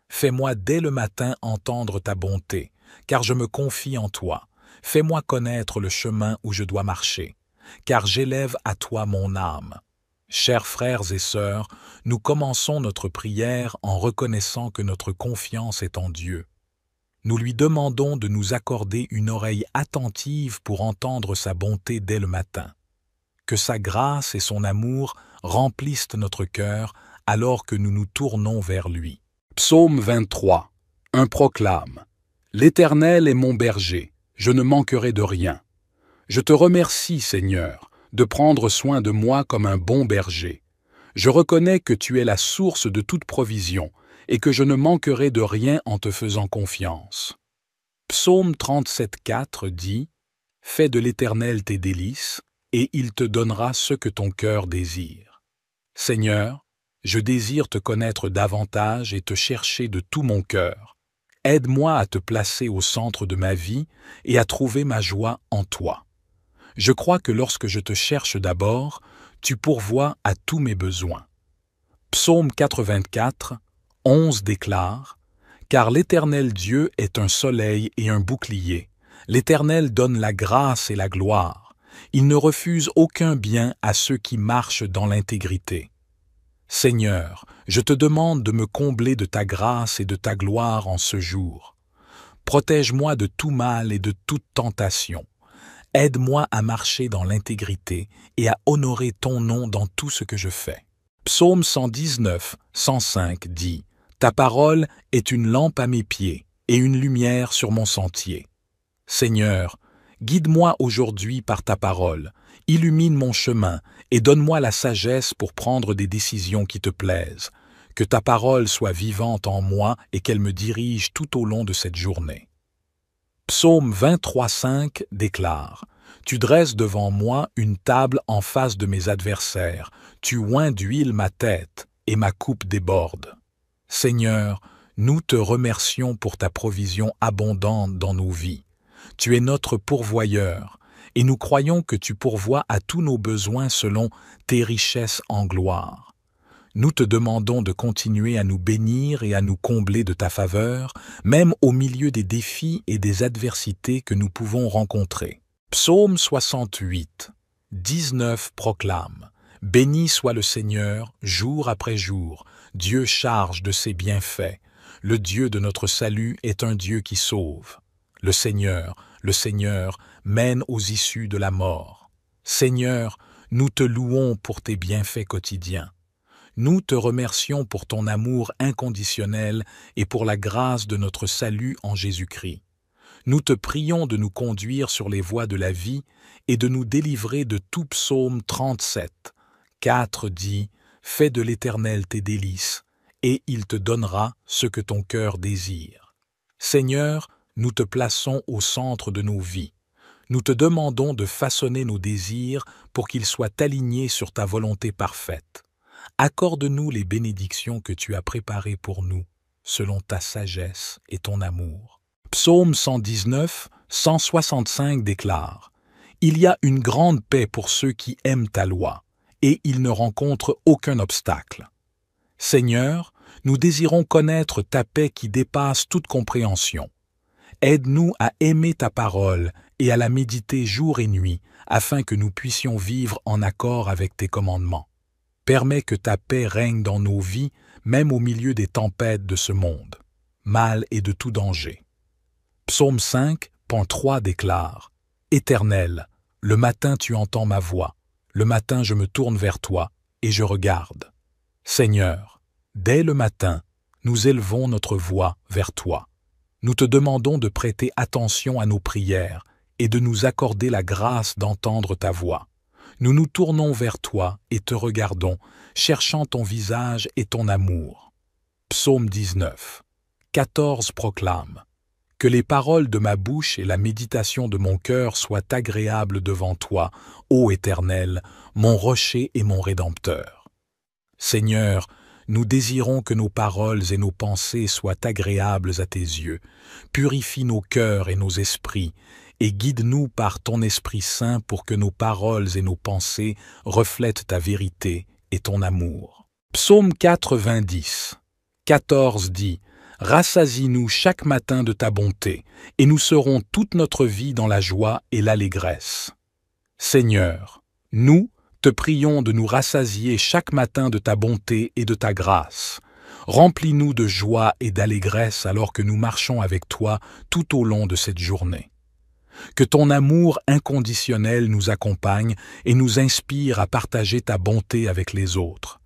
Fais-moi dès le matin entendre ta bonté, car je me confie en toi. Fais-moi connaître le chemin où je dois marcher, car j'élève à toi mon âme. Chers frères et sœurs, nous commençons notre prière en reconnaissant que notre confiance est en Dieu. Nous lui demandons de nous accorder une oreille attentive pour entendre sa bonté dès le matin. Que sa grâce et son amour remplissent notre cœur alors que nous nous tournons vers lui. Psaume 23, un proclame: L'Éternel est mon berger, je ne manquerai de rien. Je te remercie, Seigneur, de prendre soin de moi comme un bon berger. Je reconnais que tu es la source de toute provision et que je ne manquerai de rien en te faisant confiance. Psaume 37,4 dit: Fais de l'Éternel tes délices, et il te donnera ce que ton cœur désire. Seigneur, je désire te connaître davantage et te chercher de tout mon cœur. Aide-moi à te placer au centre de ma vie et à trouver ma joie en toi. Je crois que lorsque je te cherche d'abord, tu pourvois à tous mes besoins. Psaume 84, 11 déclare: Car l'Éternel Dieu est un soleil et un bouclier. L'Éternel donne la grâce et la gloire. Il ne refuse aucun bien à ceux qui marchent dans l'intégrité. Seigneur, je te demande de me combler de ta grâce et de ta gloire en ce jour. Protège-moi de tout mal et de toute tentation. Aide-moi à marcher dans l'intégrité et à honorer ton nom dans tout ce que je fais. Psaume 119, 105 dit: Ta parole est une lampe à mes pieds et une lumière sur mon sentier. Seigneur, guide-moi aujourd'hui par ta parole, illumine mon chemin et donne-moi la sagesse pour prendre des décisions qui te plaisent. Que ta parole soit vivante en moi et qu'elle me dirige tout au long de cette journée. Psaume 23,5 déclare: Tu dresses devant moi une table en face de mes adversaires, tu oins d'huile ma tête et ma coupe déborde. Seigneur, nous te remercions pour ta provision abondante dans nos vies. Tu es notre pourvoyeur, et nous croyons que tu pourvois à tous nos besoins selon tes richesses en gloire. Nous te demandons de continuer à nous bénir et à nous combler de ta faveur, même au milieu des défis et des adversités que nous pouvons rencontrer. Psaume 68, 19 proclame: Béni soit le Seigneur, jour après jour, Dieu charge de ses bienfaits. Le Dieu de notre salut est un Dieu qui sauve. Le Seigneur, mène aux issues de la mort. Seigneur, nous te louons pour tes bienfaits quotidiens. nous te remercions pour ton amour inconditionnel et pour la grâce de notre salut en Jésus-Christ. Nous te prions de nous conduire sur les voies de la vie et de nous délivrer de tout psaume 37. 4 dit « Fais de l'Éternel tes délices, et il te donnera ce que ton cœur désire. » Seigneur, nous te plaçons au centre de nos vies. Nous te demandons de façonner nos désirs pour qu'ils soient alignés sur ta volonté parfaite. Accorde-nous les bénédictions que tu as préparées pour nous, selon ta sagesse et ton amour. Psaume 119, 165 déclare « Il y a une grande paix pour ceux qui aiment ta loi, et ils ne rencontrent aucun obstacle. » Seigneur, nous désirons connaître ta paix qui dépasse toute compréhension. Aide-nous à aimer ta parole et à la méditer jour et nuit, afin que nous puissions vivre en accord avec tes commandements. Permets que ta paix règne dans nos vies, même au milieu des tempêtes de ce monde, mal et de tout danger. Psaume 5.3 déclare « Éternel, le matin tu entends ma voix, le matin je me tourne vers toi et je regarde. Seigneur, dès le matin, nous élevons notre voix vers toi. Nous te demandons de prêter attention à nos prières et de nous accorder la grâce d'entendre ta voix. Nous nous tournons vers toi et te regardons, cherchant ton visage et ton amour. » Psaume 19. 14 proclame « Que les paroles de ma bouche et la méditation de mon cœur soient agréables devant toi, ô Éternel, mon rocher et mon Rédempteur. » Seigneur, nous désirons que nos paroles et nos pensées soient agréables à tes yeux. Purifie nos cœurs et nos esprits, et guide-nous par ton Esprit Saint pour que nos paroles et nos pensées reflètent ta vérité et ton amour. Psaume 90, 14 dit « Rassasie-nous chaque matin de ta bonté, et nous serons toute notre vie dans la joie et l'allégresse. » Seigneur, nous te prions de nous rassasier chaque matin de ta bonté et de ta grâce. Remplis-nous de joie et d'allégresse alors que nous marchons avec toi tout au long de cette journée. Que ton amour inconditionnel nous accompagne et nous inspire à partager ta bonté avec les autres.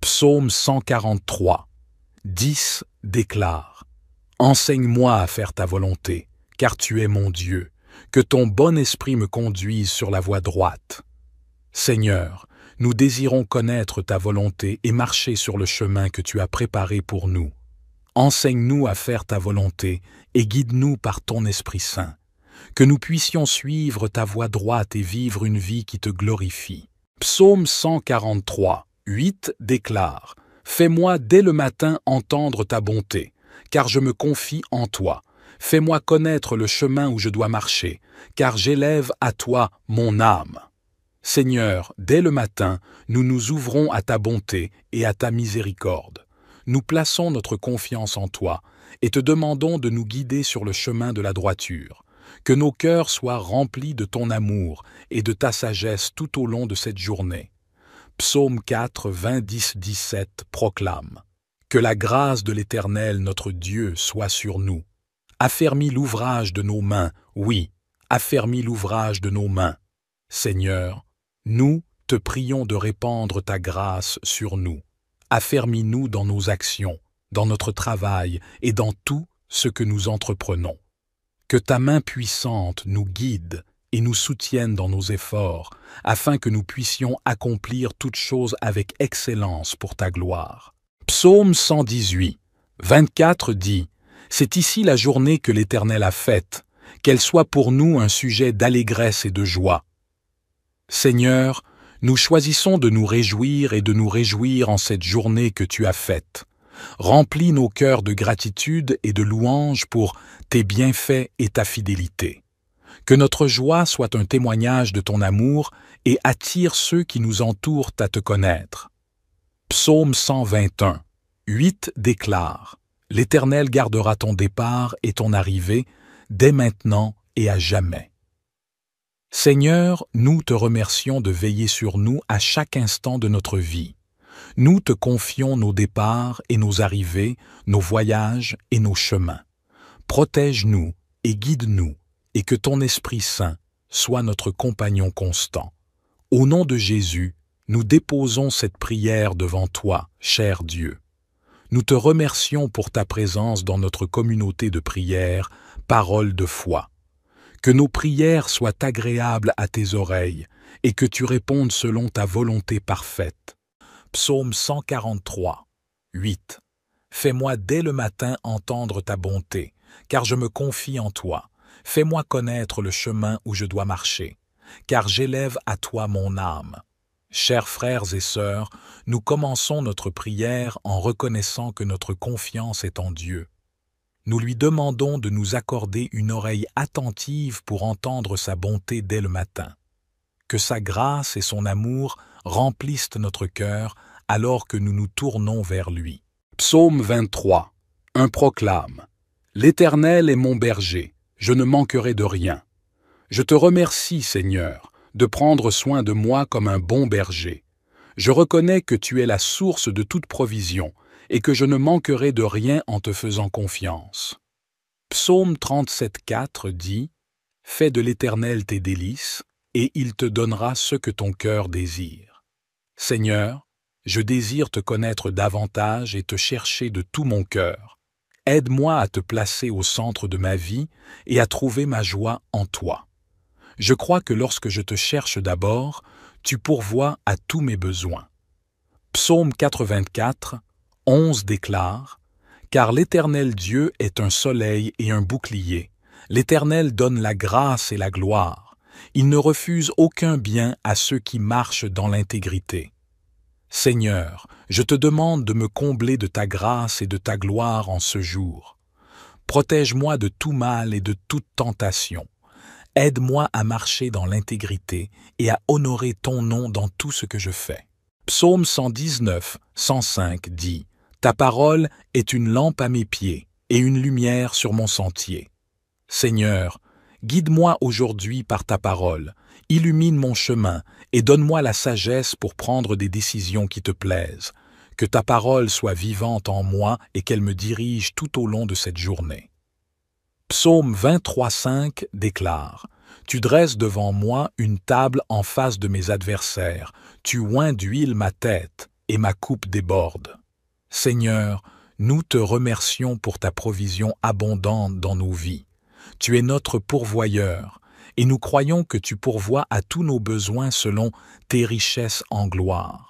Psaume 143, 10 déclare « Enseigne-moi à faire ta volonté, car tu es mon Dieu. Que ton bon esprit me conduise sur la voie droite. » Seigneur, nous désirons connaître ta volonté et marcher sur le chemin que tu as préparé pour nous. Enseigne-nous à faire ta volonté et guide-nous par ton Esprit Saint. Que nous puissions suivre ta voie droite et vivre une vie qui te glorifie. Psaume 143, 8 déclare « Fais-moi dès le matin entendre ta bonté, car je me confie en toi. Fais-moi connaître le chemin où je dois marcher, car j'élève à toi mon âme. » Seigneur, dès le matin, nous nous ouvrons à ta bonté et à ta miséricorde. Nous plaçons notre confiance en toi et te demandons de nous guider sur le chemin de la droiture. Que nos cœurs soient remplis de ton amour et de ta sagesse tout au long de cette journée. Psaume 4, 20, 10, 17 proclame « Que la grâce de l'Éternel notre Dieu soit sur nous. Affermis l'ouvrage de nos mains, oui, affermis l'ouvrage de nos mains. Seigneur, nous te prions de répandre ta grâce sur nous. Affermis-nous dans nos actions, dans notre travail et dans tout ce que nous entreprenons. Que ta main puissante nous guide et nous soutienne dans nos efforts, afin que nous puissions accomplir toutes choses avec excellence pour ta gloire. » Psaume 118, 24 dit « C'est ici la journée que l'Éternel a faite, qu'elle soit pour nous un sujet d'allégresse et de joie. » Seigneur, nous choisissons de nous réjouir et de nous réjouir en cette journée que tu as faite. Remplis nos cœurs de gratitude et de louange pour tes bienfaits et ta fidélité. Que notre joie soit un témoignage de ton amour et attire ceux qui nous entourent à te connaître. Psaume 121, 8 déclare « L'Éternel gardera ton départ et ton arrivée, dès maintenant et à jamais. » Seigneur, nous te remercions de veiller sur nous à chaque instant de notre vie. Nous te confions nos départs et nos arrivées, nos voyages et nos chemins. Protège-nous et guide-nous, et que ton Esprit Saint soit notre compagnon constant. Au nom de Jésus, Nous déposons cette prière devant toi, cher Dieu. Nous te remercions pour ta présence dans notre communauté de prière, parole de foi. Que nos prières soient agréables à tes oreilles et que tu répondes selon ta volonté parfaite. Psaume 143, 8. Fais-moi dès le matin entendre ta bonté, car je me confie en toi. Fais-moi connaître le chemin où je dois marcher, car j'élève à toi mon âme. Chers frères et sœurs, nous commençons notre prière en reconnaissant que notre confiance est en Dieu. Nous lui demandons de nous accorder une oreille attentive pour entendre sa bonté dès le matin. Que sa grâce et son amour remplissent notre cœur alors que nous nous tournons vers lui. Psaume 23, un proclame. L'Éternel est mon berger, je ne manquerai de rien. Je te remercie, Seigneur, de prendre soin de moi comme un bon berger. Je reconnais que tu es la source de toute provision et que je ne manquerai de rien en te faisant confiance. Psaume 37,4 dit « Fais de l'Éternel tes délices, et il te donnera ce que ton cœur désire. » Seigneur, je désire te connaître davantage et te chercher de tout mon cœur. Aide-moi à te placer au centre de ma vie et à trouver ma joie en toi. Je crois que lorsque je te cherche d'abord, tu pourvois à tous mes besoins. Psaume 84, 11 déclare « Car l'Éternel Dieu est un soleil et un bouclier. L'Éternel donne la grâce et la gloire. Il ne refuse aucun bien à ceux qui marchent dans l'intégrité. » Seigneur, je te demande de me combler de ta grâce et de ta gloire en ce jour. Protège-moi de tout mal et de toute tentation. Aide-moi à marcher dans l'intégrité et à honorer ton nom dans tout ce que je fais. Psaume 119, 105 dit « Ta parole est une lampe à mes pieds et une lumière sur mon sentier. » Seigneur, guide-moi aujourd'hui par ta parole, illumine mon chemin et donne-moi la sagesse pour prendre des décisions qui te plaisent. Que ta parole soit vivante en moi et qu'elle me dirige tout au long de cette journée. Psaume 23,5 déclare « Tu dresses devant moi une table en face de mes adversaires, tu oins d'huile ma tête, et ma coupe déborde. » Seigneur, nous te remercions pour ta provision abondante dans nos vies. Tu es notre pourvoyeur, et nous croyons que tu pourvois à tous nos besoins selon tes richesses en gloire.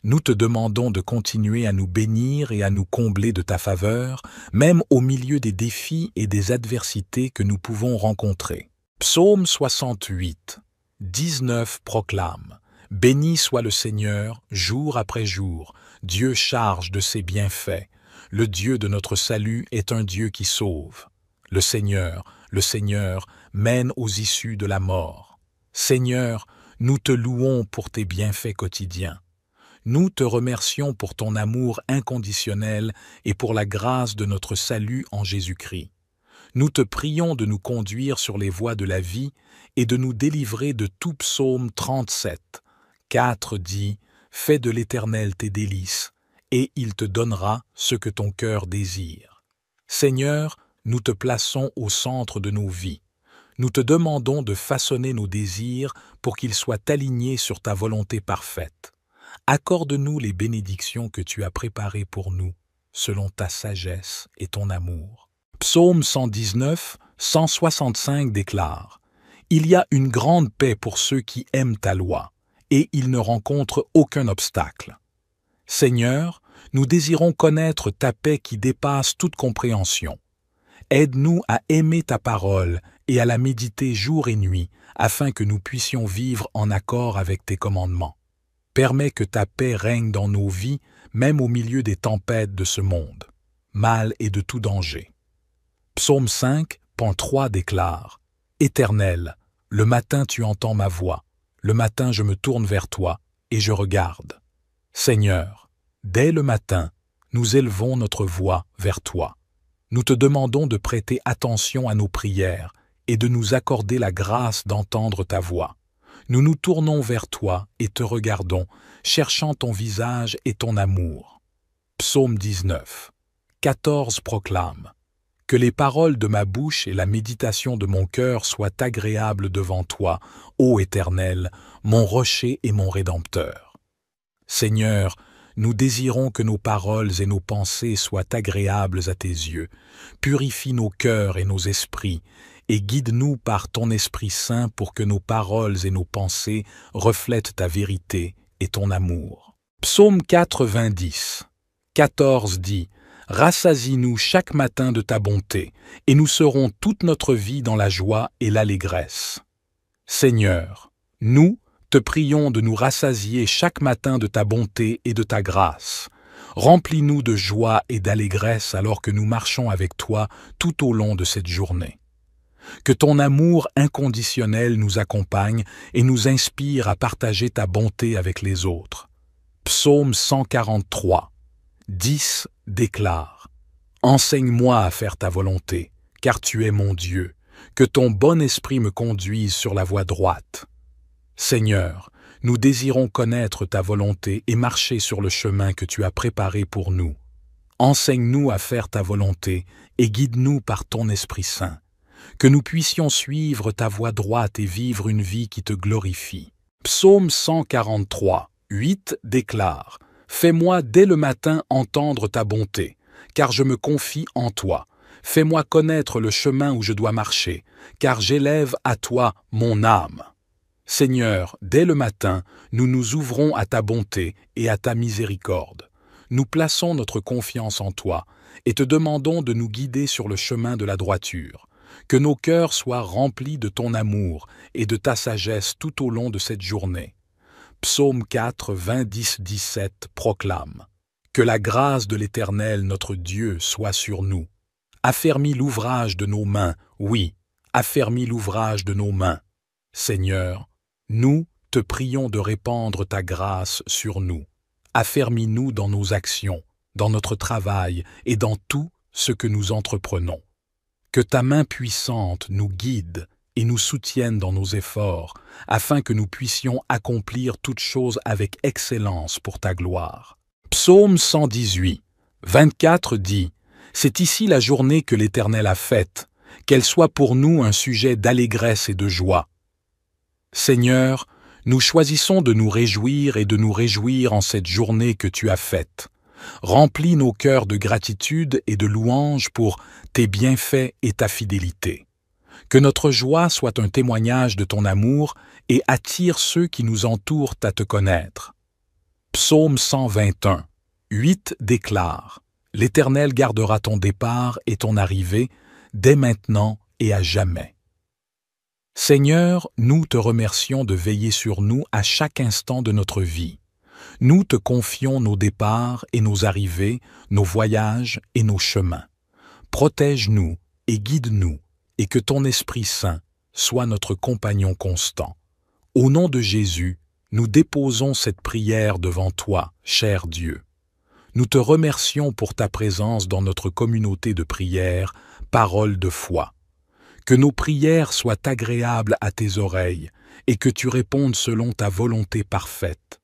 Nous te demandons de continuer à nous bénir et à nous combler de ta faveur, même au milieu des défis et des adversités que nous pouvons rencontrer. Psaume 68, 19 proclame « Béni soit le Seigneur, jour après jour, Dieu charge de ses bienfaits. Le Dieu de notre salut est un Dieu qui sauve. Le Seigneur, mène aux issues de la mort. Seigneur, nous te louons pour tes bienfaits quotidiens. Nous te remercions pour ton amour inconditionnel et pour la grâce de notre salut en Jésus-Christ. Nous te prions de nous conduire sur les voies de la vie et de nous délivrer de tout. Psaume 37, 4 dit « Fais de l'Éternel tes délices, et il te donnera ce que ton cœur désire. » Seigneur, nous te plaçons au centre de nos vies. Nous te demandons de façonner nos désirs pour qu'ils soient alignés sur ta volonté parfaite. Accorde-nous les bénédictions que tu as préparées pour nous, selon ta sagesse et ton amour. Psaume 119, 165 déclare « Il y a une grande paix pour ceux qui aiment ta loi, et ils ne rencontrent aucun obstacle. » Seigneur, nous désirons connaître ta paix qui dépasse toute compréhension. Aide-nous à aimer ta parole et à la méditer jour et nuit, afin que nous puissions vivre en accord avec tes commandements. Permets que ta paix règne dans nos vies, même au milieu des tempêtes de ce monde, mal et de tout danger. Psaume 5.3 déclare « Éternel, le matin tu entends ma voix, le matin je me tourne vers toi et je regarde. Seigneur, dès le matin, nous élevons notre voix vers toi. Nous te demandons de prêter attention à nos prières et de nous accorder la grâce d'entendre ta voix. Nous nous tournons vers toi et te regardons, cherchant ton visage et ton amour. » Psaume 19, 14 proclame « Que les paroles de ma bouche et la méditation de mon cœur soient agréables devant toi, ô Éternel, mon rocher et mon Rédempteur. » Seigneur, nous désirons que nos paroles et nos pensées soient agréables à tes yeux. Purifie nos cœurs et nos esprits, et guide-nous par ton Esprit Saint pour que nos paroles et nos pensées reflètent ta vérité et ton amour. Psaume 90, 14 dit « Rassasie-nous chaque matin de ta bonté, et nous serons toute notre vie dans la joie et l'allégresse. » Seigneur, nous te prions de nous rassasier chaque matin de ta bonté et de ta grâce. Remplis-nous de joie et d'allégresse alors que nous marchons avec toi tout au long de cette journée. Que ton amour inconditionnel nous accompagne et nous inspire à partager ta bonté avec les autres. Psaume 143, 10 déclare « Enseigne-moi à faire ta volonté, car tu es mon Dieu. Que ton bon esprit me conduise sur la voie droite. » Seigneur, nous désirons connaître ta volonté et marcher sur le chemin que tu as préparé pour nous. Enseigne-nous à faire ta volonté et guide-nous par ton Esprit Saint. Que nous puissions suivre ta voie droite et vivre une vie qui te glorifie. Psaume 143, 8 déclare « Fais-moi dès le matin entendre ta bonté, car je me confie en toi. Fais-moi connaître le chemin où je dois marcher, car j'élève à toi mon âme. » Seigneur, dès le matin, nous nous ouvrons à ta bonté et à ta miséricorde. Nous plaçons notre confiance en toi et te demandons de nous guider sur le chemin de la droiture. Que nos cœurs soient remplis de ton amour et de ta sagesse tout au long de cette journée. Psaume 4, 20, 10, 17 proclame « Que la grâce de l'Éternel notre Dieu soit sur nous. Affermis l'ouvrage de nos mains, oui, affermis l'ouvrage de nos mains. Seigneur, nous te prions de répandre ta grâce sur nous. Affermis-nous dans nos actions, dans notre travail et dans tout ce que nous entreprenons. Que ta main puissante nous guide et nous soutienne dans nos efforts, afin que nous puissions accomplir toutes choses avec excellence pour ta gloire. Psaume 118, 24 dit « C'est ici la journée que l'Éternel a faite, qu'elle soit pour nous un sujet d'allégresse et de joie. » Seigneur, nous choisissons de nous réjouir et de nous réjouir en cette journée que tu as faite. Remplis nos cœurs de gratitude et de louange pour tes bienfaits et ta fidélité. Que notre joie soit un témoignage de ton amour et attire ceux qui nous entourent à te connaître. Psaume 121, 8 déclare « L'Éternel gardera ton départ et ton arrivée, dès maintenant et à jamais. » Seigneur, nous te remercions de veiller sur nous à chaque instant de notre vie. Nous te confions nos départs et nos arrivées, nos voyages et nos chemins. Protège-nous et guide-nous, et que ton Esprit Saint soit notre compagnon constant. Au nom de Jésus, nous déposons cette prière devant toi, cher Dieu. Nous te remercions pour ta présence dans notre communauté de prière, parole de foi. Que nos prières soient agréables à tes oreilles et que tu répondes selon ta volonté parfaite.